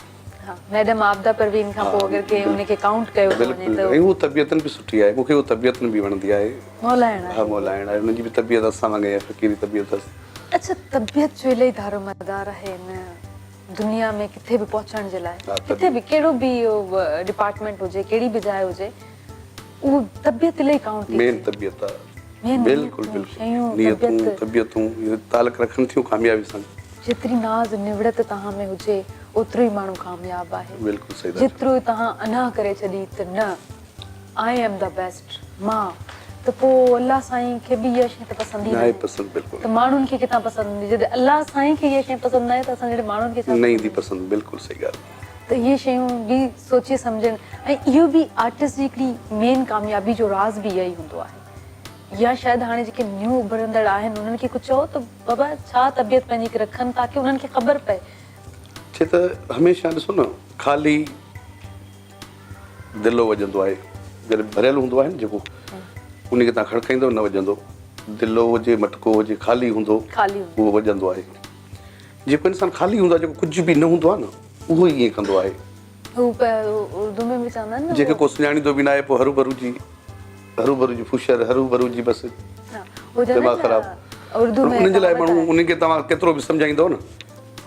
हा मैडम आपदा परवीन खां पोइ अगरि के उनखे काउंट कयो थो वञे बिल्कुलु, त ऐं उहो तबियतनि बि सुठी आहे, मूंखे उहो तबियतनि बि वणंदी आहे। मौलाइण हा मौलाइण आहे, उनजी बि तबियत असां वांगुरु आहे, फ़क़ीरी तबियत अथसि। अच्छा तबियत जो इलाही दारोमदार आहे हिन दुनिया में किथे बि पहुचण जे लाइ, किथे बि कहिड़ो बि डिपार्टमेंट हुजे, कहिड़ी बि जाइ हुजे, उहो तबियत इलाही काउंट थी मेन तबियत आहे। बिल्कुलु बिल्कुलु, नियतूं तबियतूं इहे तालुक रखनि थियूं कामयाबी सां। जेतिरी नाज़ निवड़त तव्हां में हुजे ओतिरो ई माण्हू कामयाबु आहे। बिल्कुलु सही। जेतिरो तव्हां अना करे छॾी त न आई एम द बेस्ट मां, त पोइ अलाह साईं खे बि इहा शइ त पसंदि ई न आहे पसंदि। बिल्कुलु त माण्हुनि खे किथां पसंदि ईंदी, जॾहिं अलाह साईं खे इहा शइ पसंदि न आहे त असां जॾहिं माण्हुनि खे न ईंदी पसंदि। बिल्कुलु सही ॻाल्हि। त इहे शयूं बि सोचे सम्झनि, ऐं इहो बि आर्टिस्ट जी हिकिड़ी मेन कामयाबी जो राज़ बि इहा ई हूंदो आहे। या शायदि हाणे जेके न्यू उभरंदड़ आहिनि उन्हनि खे कुझु चओ त बाबा छा तबियत पंहिंजी रखनि ताकी उन्हनि खे ख़बर पए। छो त हमेशह ॾिसो न ख़ाली दिलो वॼंदो आहे, जॾहिं भरियल हूंदो आहे न जेको उनखे तव्हां खड़काईंदव न वॼंदो, दिलो हुजे मटको हुजे ख़ाली हूंदो उहो वॼंदो आहे। जेको इंसानु ख़ाली हूंदो आहे, जेको कुझु बि न हूंदो आहे न उहो ई ईअं कंदो आहे। उर्दू में बि चवंदा आहिनि न जेके को सुञाणींदो बि न आहे, पोइ हरू भरू जी फुशर हरू भरू जी बसि दिमाग़ ख़राबु। उन्हनि जे लाइ माण्हू उनखे तव्हां केतिरो बि सम्झाईंदव न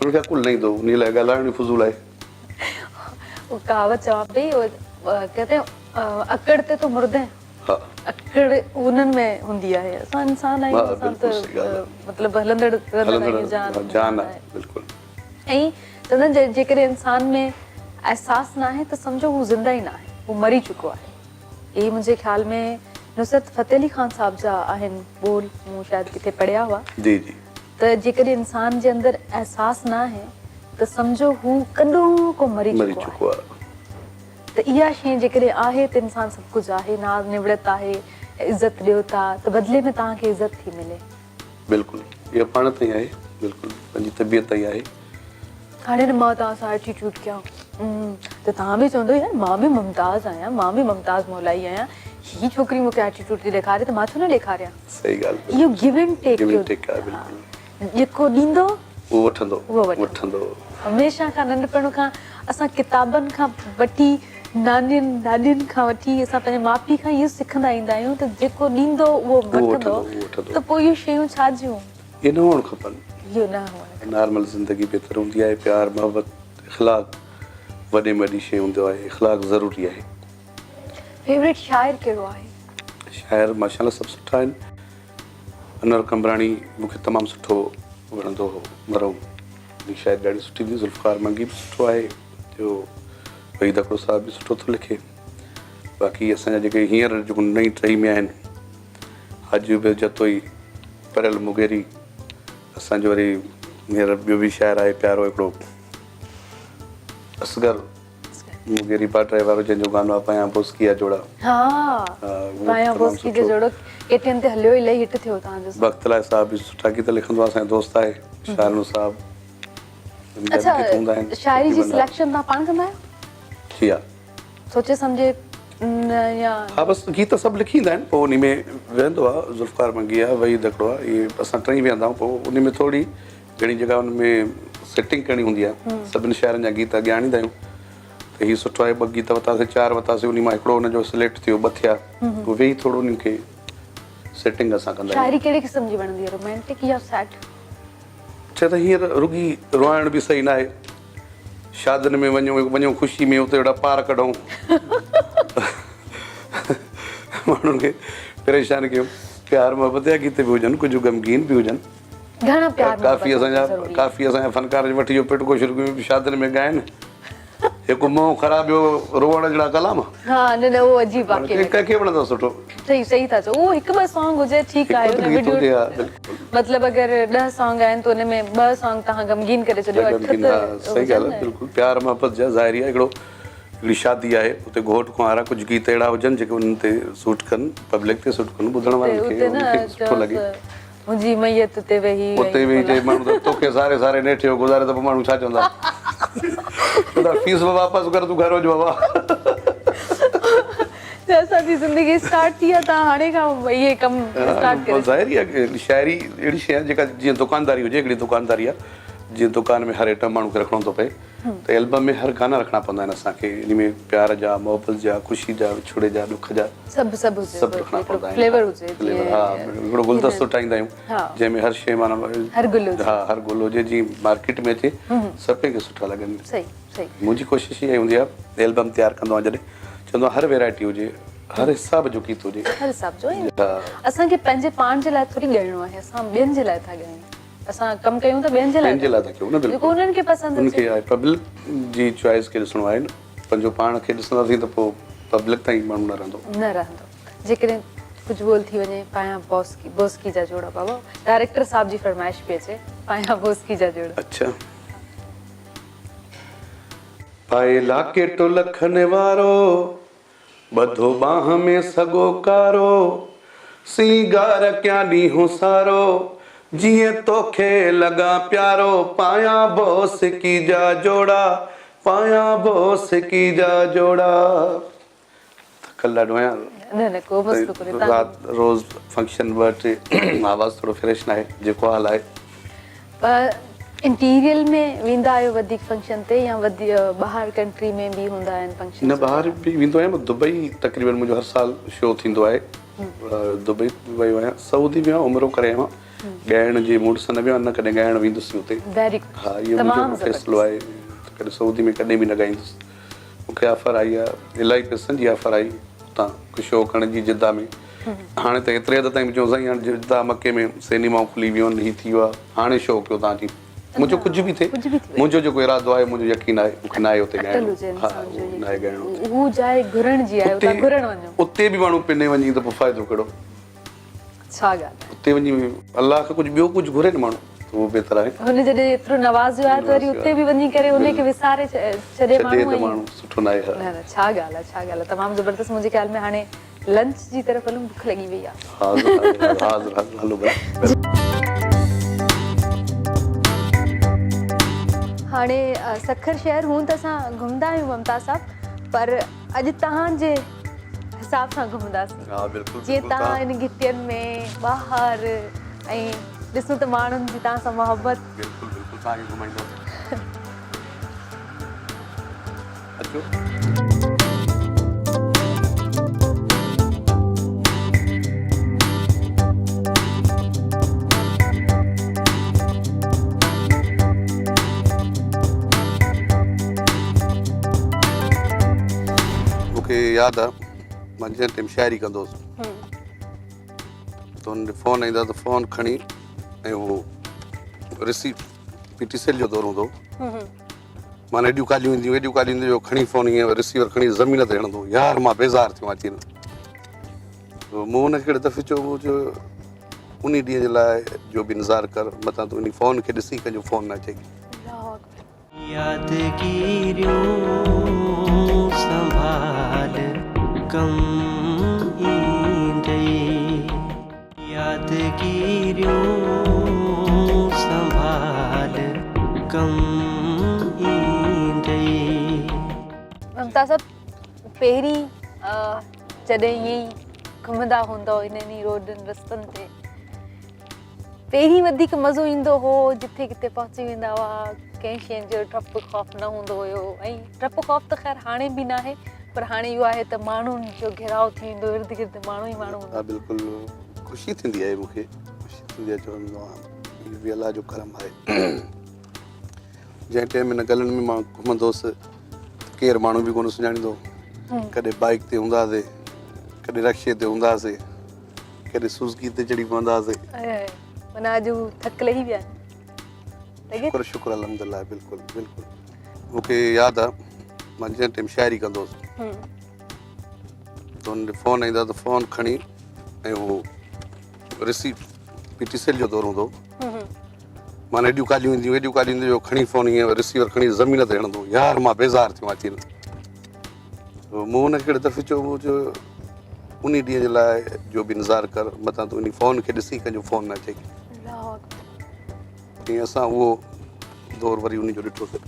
उनखे अकुल न ईंदो, उन लाइ ॻाल्हाइण ई फुज़ूल आहे। कहावत चवां पई कहते अकड़ ते तो मुर्दे, हा अकड़ उन्हनि में हूंदी आहे। असां इंसान आहियूं, असां त मतिलबु हलंदड़ जान आहे। बिल्कुलु। ऐं तॾहिं जेकॾहिं इंसान में एहसासु न आहे त सम्झो हू ज़िंदा ई न आहे, हू मरी चुको आहे। इहे मुंहिंजे ख़्याल में नुसरत फ़तेह अली ख़ान साहिब जा आहिनि ॿोल, मूं शायदि किथे पढ़िया हुआ। जी जी। त जेकॾहिं इंसान जे अंदरि एहसासु न आहे त सम्झो हू कॾों को मरी चुको आहे। त इहा शइ जेकॾहिं आहे त इंसानु सभु कुझु आहे, नाज़ निवड़त आहे, इज़त ॾियो था त बदिले में तव्हांखे इज़त थी मिले। बिल्कुलु इहा पाण ताईं आहे, बिल्कुलु पंहिंजी तबियत ताईं आहे। हाणे मां तव्हां सां एटीट्यूड कयां त तव्हां बि चवंदो यार मां बि मुमताज़ आहियां, मां बि मुमताज़ मौलाई आहियां, हीअ छोकिरी मूंखे एटीट्यूड थी ॾेखारे त मां छो न ॾेखारियां। सही ॻाल्हि। इहो गिव एंड टेक जेको ॾींदो उहो वठंदो। हमेशह खां नंढपण खां असां किताबनि खां वठी नानियुनि ॾाॾियुनि खां वठी असां पंहिंजे माउ पीउ खां इहो सिखंदा ईंदा आहियूं त जेको ॾींदो उहो वठंदो। त पोइ इहे शयूं छा जूं इहे न हुअणु खपनि। इहो न हुअणु नॉर्मल ज़िंदगी बहितर हूंदी आहे, प्यार मोहबत इख़लाक़ वॾे में वॾी शइ हूंदो आहे, इख़लाक़ ज़रूरी आहे। फेवरेट शाइर कहिड़ो आहे? शाइर माशाल्लाह सभु सुठा आहिनि। अनवर कमराणी मूंखे तमामु सुठो वणंदो हो, मरहूम शायदि ॾाढी सुठी थी। ज़ुल्फ़कार मंगी बि सुठो आहे, जो वहीद अकड़ो साहिब बि सुठो थो लिखे। बाक़ी असांजा जेके हींअर जेको नई टही में आहिनि, हाजिब जतोई, पढ़ियल मुगेरी, असांजो वरी हींअर ॿियो बि शाइर आहे प्यारो हिकिड़ो असगर मुगेरी पाटराए वारो, जंहिंजो गानो आहे पायां बोस्की जोड़ा। हा पायां बोस्की जो जोड़ो केटियन ते हलियो इलाही हिट थियो तव्हांजो। बख्तलाए साहब बि सुठा गीत लिखंदो आहे, असांजो दोस्त आहे शारनो साहब। अच्छा शायरी जी सिलेक्शन तव्हां पाण कंदा आहियो? जी हा, सोचे सम्झे या हा बसि गीत सभु लिखी ईंदा आहिनि, पोइ उन में वेहंदो आहे। ज़ुल्फ़कार मंगी आहे, वहीद अकड़ो आहे, इहे असां टई वेहंदा आहियूं। पोइ उन में थोरी घणी जॻह उन में सेटिंग करणी हूंदी आहे, सभिनी शाइरनि जा गीत अॻियां आणींदा आहियूं। त हीउ सुठो आहे, ॿ गीत वरितासीं, 4 वरितासीं, उन मां हिकिड़ो हुनजो सिलेक्ट थियो, 2 थिया, पोइ वेही थोरो उन्हनि खे सेटिंग असां कंदा आहियूं। शायरी कहिड़े क़िस्म जी वणंदी आहे, रोमांटिक या सैड? छो त हींअर रुगी रोइण बि सही न आहे। शादियुनि में वञूं ख़ुशी में, उते अहिड़ा पार कढूं, माण्हुनि खे परेशान कयूं। प्यार मोहबत जा गीत बि हुजनि, कुझु ग़मगीन बि हुजनि। काफ़ी असांजा फनकार वठी जो पिटको शुरू शादियुनि में ॻाइनि, हिकु मुंहुं ख़राबु ॿियो रोअण जहिड़ा कलाम हा न न उहो अजीब वाक़ई कंहिंखे वणंदो सुठो सही सही था चओ उहो हिकु ॿ सॉन्ग हुजे ठीकु आहे हुन वीडियो मतिलबु अगरि 10 सॉन्ग आहिनि त हुन में 2 सॉन्ग तव्हां गमगीन करे छॾियो सही ॻाल्हि आहे बिल्कुलु प्यार मोहबत जा ज़ाहिरी आहे हिकिड़ी शादी आहे उते घोट कुंवारा कुझु गीत अहिड़ा हुजनि जेके उन्हनि ते सूट कनि पब्लिक ते सूट कनि ॿुधण वारनि खे सुठो लॻे मुंहिंजी मैयत ते वेही उते वेही चए माण्हू त तोखे सारे सारे नेठियो गुज़ारे त पोइ माण्हू छा चवंदा फीस वापसि कर तूं घर वञ बाबा असांजी ज़िंदगी स्टार्ट थी आहे तव्हां हाणे खां इहे कमु स्टार्ट कयो ज़ाहिरी आहे शाइरी अहिड़ी शइ आहे जेका जीअं दुकानदारी हुजे हिकिड़ी दुकानदारी आहे जीअं दुकान में हर आइटम माण्हू खे रखिणो थो पए त एल्बम में हर गाना रखणा पवंदा आहिनि असांखे इन में प्यार जा मोहबत जा ख़ुशी जा विछोड़े जा ॾुख जा सभु हुजे सभु रखणा पवंदा आहिनि फ्लेवर हुजे हा हिकिड़ो गुलदस्तो ठाहींदा आहियूं जंहिंमें हर शइ माना हर गुल हा हर गुल हुजे जीअं मार्केट में अचे सभिनी खे सुठा लॻनि सही सही मुंहिंजी कोशिशि इहा हूंदी आहे एल्बम तयारु कंदो आहियां जॾहिं चवंदो आहे हर वैरायटी हुजे हर हिसाब जो गीत हुजे हर हिसाब जो असांखे पंहिंजे पाण जे लाइ थोरी ॻाइणो आहे असां ॿियनि जे लाइ था ॻायूं असां कमु कयूं त ॿियनि जे लाइ था कयूं न बिल्कुलु उन्हनि खे पसंदि उनखे पब्लिक जी चॉइस खे ॾिसणो आहे न पंहिंजो पाण खे ॾिसंदासीं त पोइ पब्लिक ताईं माण्हू न रहंदो जेकॾहिं कुझु बोल थी वञे पायां बोस्की जा जोड़ा बाबा डायरेक्टर साहब जी फरमाइश पई अचे पायां बोस्की जा जोड़ा अच्छा पाए लाकेटो लखन वारो ॿधो बाह में सॻो कारो सीगार क्या ॾींहुं सारो जीअं तोखे लॻा प्यारो पायां बोस्की जा जोड़ा पायां बोस्की जा जोड़ा थकल ॾाढो आहियां रात रोज़ फंक्शन ॿ टे आवाज़ थोरो फ्रेश न आहे जेको हाल आहे इंटीरियर में वेंदा आहियो वधीक फंक्शन ते या ॿाहिरि कंट्री में बि हूंदा आहिनि फंक्शन न ॿाहिरि बि वेंदो आहियां दुबई तक़रीबन मुंहिंजो हर साल शो थींदो आहे दुबई वियो आहियां सऊदी में उमिरो करे आहियां ॻाइण जे मूड सां न वियो न कॾहिं ॻाइणु वेंदुसि हुते हा इहो मुंहिंजो फ़ैसिलो आहे कॾहिं सऊदी में कॾहिं बि न ॻाईंदुसि मूंखे ऑफर आई आहे इलाही पैसनि जी ऑफर आई हुतां शो करण जी जिद्दा में हाणे त एतिरे हद ताईं चऊं साईं हाणे जिद्दा मके में सिनेमाऊं खुली वियूं आहिनि हीअ थी वियो आहे हाणे शो कयो तव्हांजी मुंहिंजो कुझु बि थिए मुंहिंजो जेको इरादो आहे मुंहिंजो यकीन आहे मूंखे न आहे उते ॻाइणो हा न आहे ॻाइणो उते बि माण्हू पिने वञी त पोइ फ़ाइदो कहिड़ो छा ॻाल्हि उते वञी अलाह खां कुझु ॿियो कुझु घुरे न माण्हू त उहो बहितर आहे हुन जॾहिं एतिरो नवाज़ियो आहे त वरी उते बि वञी करे उनखे विसारे छॾे माण्हू सुठो न आहे छा ॻाल्हि आहे तमामु ज़बरदस्त मुंहिंजे ख्याल में हाणे लंच जी तरफ़ हलूं बुख लॻी वई आहे हाणे सखर शहर हूं त असां घुमंदा आहियूं ममता साहब पर अॼु तव्हांजे हिसाब सां घुमंदासीं जीअं तव्हां इन घिटियुनि में ॿाहिरि ऐं ॾिसूं त माण्हुनि जी तव्हां सां मोहबत मूंखे यादि आहे मां जंहिं टाइम शाइरी कंदो हुउसि त हुन फ़ोन ईंदा त फ़ोन खणी ऐं उहो रिसीव PTCL जो दौर हूंदो माना एॾियूं ॻाल्हियूं ईंदियूं खणी फ़ोन ईअं रिसीवर खणी ज़मीन ते हणंदो यार मां बेज़ार थियो अची न मूं हुनखे हिकिड़े दफ़े चयो उन ॾींहं जे लाइ जो बि इंतज़ारु कर मथां तूं उन फ़ोन खे ॾिसी कंहिंजो फ़ोन न अचे यादगिरियूं संभाल कम ईंदे यादगिरियूं संभाल कम ईंदे ममता साहब पहिरीं जॾहिं ईअं ई घुमंदा हूंदो इन्हनि रोडनि रस्तनि ते पहिरीं वधीक मज़ो ईंदो हो जिथे किथे पहुची वेंदा हुआ कंहिं शइ जो डपु ख़ौफ़ न हूंदो हुयो ऐं डपु ख़ौफ़ त ख़ैर हाणे बि न आहे पर हाणे इहो आहे त माण्हुनि जो घेराव थी वेंदो इर्द गिर्द माण्हू ई माण्हू हा बिल्कुलु ख़ुशी थींदी आहे मूंखे ख़ुशी थींदी आहे चवंदो आहियां इहो बि अलाह जो करम आहे जंहिं टाइम हिन गलनि में मां घुमंदो हुउसि केरु माण्हू बि कोन सुञाणींदो कॾहिं बाइक ते हूंदा हुआसीं कॾहिं रक्शे ते हूंदा हुआसीं कॾहिं सुज़ुकी ते चढ़ी पवंदा हुआसीं माना अॼु थकिल ई विया शुक्र शुक्र अलहमदिल्ला बिल्कुलु बिल्कुलु मूंखे यादि आहे मां जंहिं टाइम शाइरी कंदो हुउसि त हुन फ़ोन ईंदा त फ़ोन खणी ऐं उहो रिसीव PTCL जो दौरु हूंदो माना एॾियूं ॻाल्हियूं ईंदियूं जो खणी फ़ोन ईअं रिसीवर खणी ज़मीन ते हणंदो यार मां बेज़ार थियो अची मूं हुनखे हिकिड़े दफ़े चयो उन ॾींहं जे लाइ जो बि इंतज़ारु कर मथां तूं उन फ़ोन खे ॾिसी कंहिंजो फ़ोन न अचे तीअं असां उहो दौरु वरी उन जो ॾिठोसीं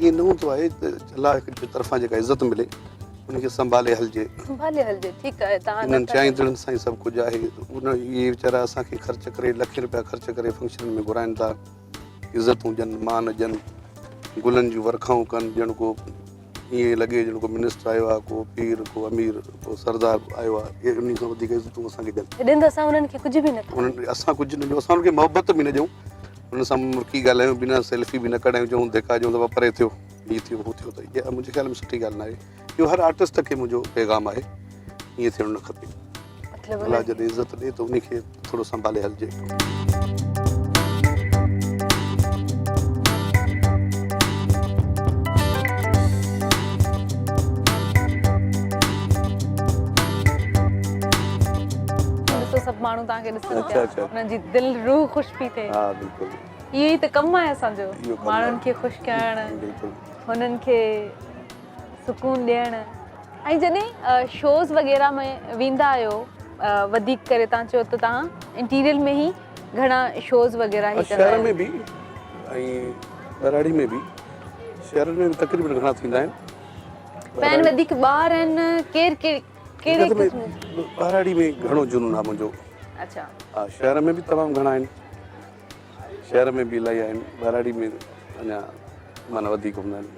ईअं न हूंदो आहे त अलाह जे तरफ़ां जेका इज़त मिले उनखे संभाले हलिजे ठीकु आहे तव्हां इन्हनि चाहींदड़नि सां ई सभु कुझु आहे उन इहे वीचारा असांखे ख़र्च करे लख रुपया ख़र्च करे फंक्शन में घुराइनि था इज़तूं ॾियनि मान ॾियनि गुलनि जूं वर्खाऊं कनि ॼण को ईअं लॻे ॼण को मिनिस्टर आयो आहे को पीर को अमीर को सरदार आयो आहे इहे उन खां वधीक इज़तूं असांखे ॾियनि असां उन्हनि खे कुझु बि न उन्हनि असां कुझु न ॾियूं असां उनखे मोहबत बि न ॾियूं हुन सां मुर्की ॻाल्हायूं बिना सेल्फी बि न कढायूं चऊं धिका ॾियूं त परे थियो हीअ थियो हू थियो त इहा मुंहिंजे ख़्याल में सुठी ॻाल्हि न आहे इहो हर आर्टिस्ट खे मुंहिंजो पैगाम आहे ईअं थियणु न खपे अलाह जॾहिं इज़त ॾिए त उनखे थोरो संभाले हलिजे सभु माण्हू तव्हांखे ॾिसनि अच्छा, पिया अच्छा। उन्हनि जी दिलि रूह ख़ुशि पई थिए हा बिल्कुलु इहो ई त कमु आहे असांजो इहो कमु आहे। माण्हुनि खे ख़ुशि करणु बिल्कुलु हुननि खे सुकून ॾियणु ऐं जॾहिं शोज़ वग़ैरह में वेंदा आहियो वधीक करे तव्हां चयो त तव्हां इंटीरियर में ई घणा शोज़ वग़ैरह ई कंदा शहर आहियो में बि ऐं बराड़ी में बि शहरनि में बि तक़रीबन घणा थींदा आहिनि पहिरियों वधीक ॿार आहिनि कहिड़े क़िस्म बराड़ी में घणो जुनून आहे मुंहिंजो अच्छा हा शहर में बि तमामु घणा आहिनि शहर में बि इलाही आहिनि बराड़ी में अञा माना वधीक हूंदा आहिनि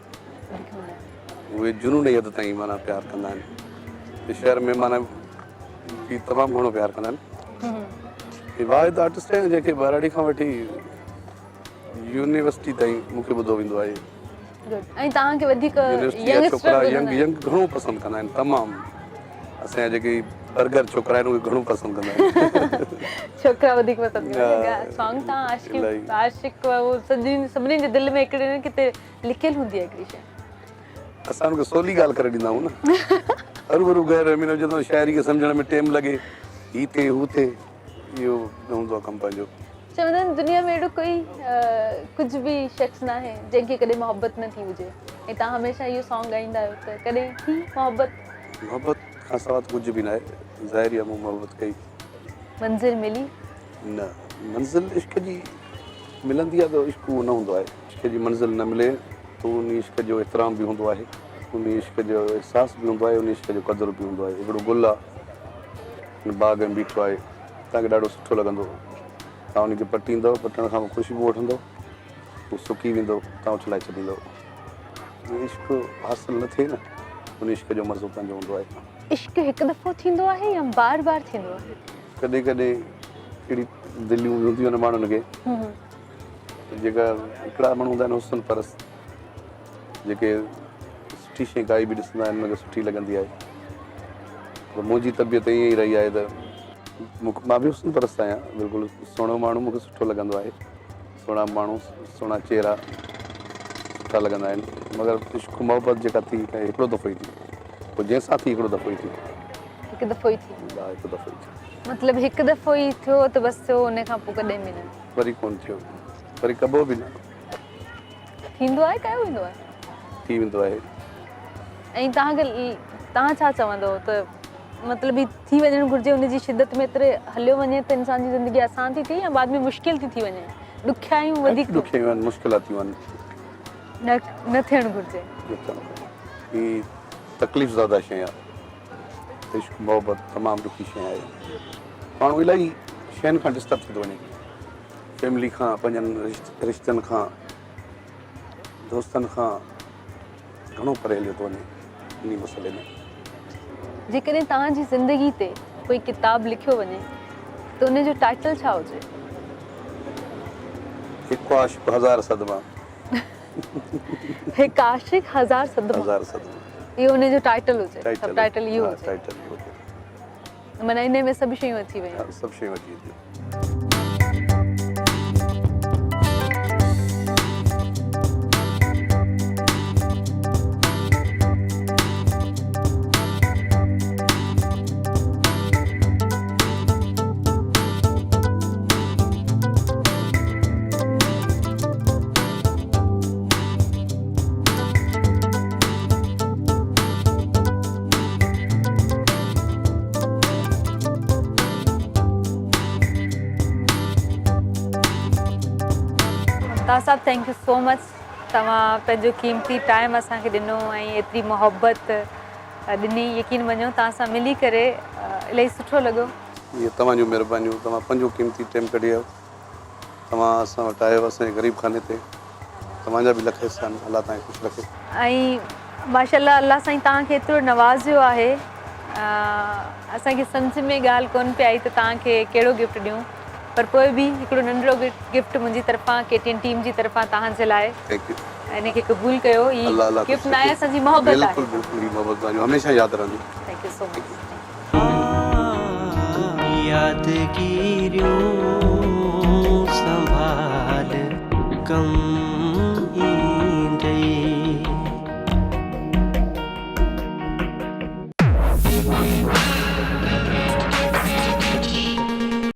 उहे जुनून जी हद ताईं माना प्यारु कंदा आहिनि शहर में माना बि तमामु घणो प्यारु कंदा आहिनि वाहिद आर्टिस्ट आहिनि जेके बराड़ी खां वठी यूनिवर्सिटी ताईं मूंखे ॿुधो वेंदो आहे ऐं तव्हांखे वधीक यूनिवर्सिटी जा छोकिरा यंग घणो पसंदि कंदा आहिनि तमामु असांजा जेके बर्गर छोकिरा आहिनि उहे घणो पसंदि कंदा आहिनि छोकिरा वधीक पसंदि सॉन्ग तव्हां आशिक उहो सभिनी जे दिलि में हिकिड़े न किथे लिखियलु हूंदी आहे हिकिड़ी शइ असां हुनखे सवली ॻाल्हि करे ॾींदा आहियूं न हरू गैर जॾहिं शाइरी खे सम्झण में टाइम लॻे ही थिए हू थिए इहो न हूंदो आहे कमु पंहिंजो चवंदा आहिनि दुनिया में अहिड़ो कोई कुझु बि शख़्स न आहे जंहिंखे कॾहिं मोहबत न थी हुजे ऐं तव्हां हमेशह इहो सॉन्ग ॻाईंदा आहियो त कॾहिं थी मोहबत खां सवाइ कुझु बि न आहे ज़ाहिरी आहे मूं मोहबत कई मंज़िल मिली न मंज़िल इश्क जी मिलंदी आहे त इश्क उहो न हूंदो आहे इश्क जी मंज़िल न मिले त उन इश्क जो एतिराम बि हूंदो आहे उन इश्क जो एहसास बि हूंदो आहे उन इश्क जो क़दुरु बि हूंदो आहे हिकिड़ो गुल आहे हिन बाग़ में बीठो आहे तव्हांखे ॾाढो सुठो लॻंदो तव्हां उनखे पटींदव पटण खां पोइ ख़ुशबू वठंदव उहो सुकी वेंदो तव्हां उछलाए छॾींदव इश्क हासिलु न थिए न उन इश्क जो मज़ो पंहिंजो हूंदो आहे इश्क हिकु दफ़ो थींदो आहे या बार बार थींदो आहे कॾहिं कॾहिं अहिड़ी दिलियूं हूंदियूं आहिनि माण्हुनि खे जेका हिकिड़ा माण्हू हूंदा आहिनि हुसन परस्त जेके सुठी शइ काई बि ॾिसंदा आहिनि उनखे सुठी लॻंदी आहे त मुंहिंजी तबियत ईअं ई रही आहे त मां बि हुसन परस्त आहियां बिल्कुलु सुहिणो माण्हू मूंखे सुठो लॻंदो आहे सुहिणा माण्हू सुहिणा चहिरा सुठा लॻंदा आहिनि मगर इश्क मोहबत जेका थी हिकिड़ो दफ़ो ई थी पोइ जंहिंसां थी हिकिड़ो दफ़ो ई थी हिकु दफ़ो ई थी हिकु दफ़ो ई थी मतिलबु हिकु दफ़ो ई थियो त बसि थियो उन खां पोइ कॾहिं बि न वरी कोन थियो वरी कबो बि न थींदो आहे कयो वेंदो आहे थी वेंदो आहे ऐं तव्हां छा चवंदो त मतिलबु ही थी वञणु घुरिजे हुनजी शिदत में एतिरे हलियो वञे त इंसान जी ज़िंदगी आसान थी थिए या बाद में मुश्किल थी वञे ॾुखियायूं वधीक ॾुखियायूं आहिनि मुश्किलातियूं आहिनि न थियणु घुरिजे ही तकलीफ़ ज़्यादा शइ आहे इश्क मोहबत तमामु ॾुखी शइ आहे माण्हू इलाही शयुनि खां डिस्टर्ब थी थो वञे फैमिली खां पंहिंजनि रिश्तनि खां दोस्तनि खां घणो परे हलियो थो वञे इन मसइले में जेकॾहिं तव्हांजी ज़िंदगी ते कोई किताबु लिखियो वञे त उनजो टाइटल छा हुजे हिकु आशिक़ हज़ार सदमा हिकु आशिक़ हज़ार सदमा इहो हुनजो टाइटल हुजे सब टाइटल इहो हुजे माना इन में सभु शयूं अची वियूं सभु शयूं अची वेंदियूं तां साहब थैंक यू सो मच तव्हां पंहिंजो क़ीमती टाइम असांखे ॾिनो ऐं एतिरी मोहबत ॾिनी यकीन मञो तव्हां सां मिली करे इलाही सुठो लॻो ये तव्हांजूं महिरबानियूं तव्हां पंहिंजो क़ीमती टाइम कढी आयो तव्हां असां वटि आयो असांजे ग़रीब खाने ते तव्हांजा बि लख एहसान अलाह तव्हांखे ख़ुशि रखे ऐं माशाल्लाह अलाह साईं तव्हांखे एतिरो नवाज़ियो आहे असांखे सम्झ में ॻाल्हि कोन पई आई त तव्हांखे कहिड़ो गिफ्ट ॾियूं पर पोइ बि हिकिड़ो नंढिड़ो गिफ्ट मुंहिंजी तरफ़ां KTN टीम जी तरफ़ां तव्हांजे लाइ थैंक यू इनखे क़बूल कयो ही गिफ्ट न आहे असांजी मोहबत आहे बिल्कुलु बिल्कुलु ही मोहबत तव्हांजो हमेशह यादि रहंदी थैंक यू सो मच यादगिरियूं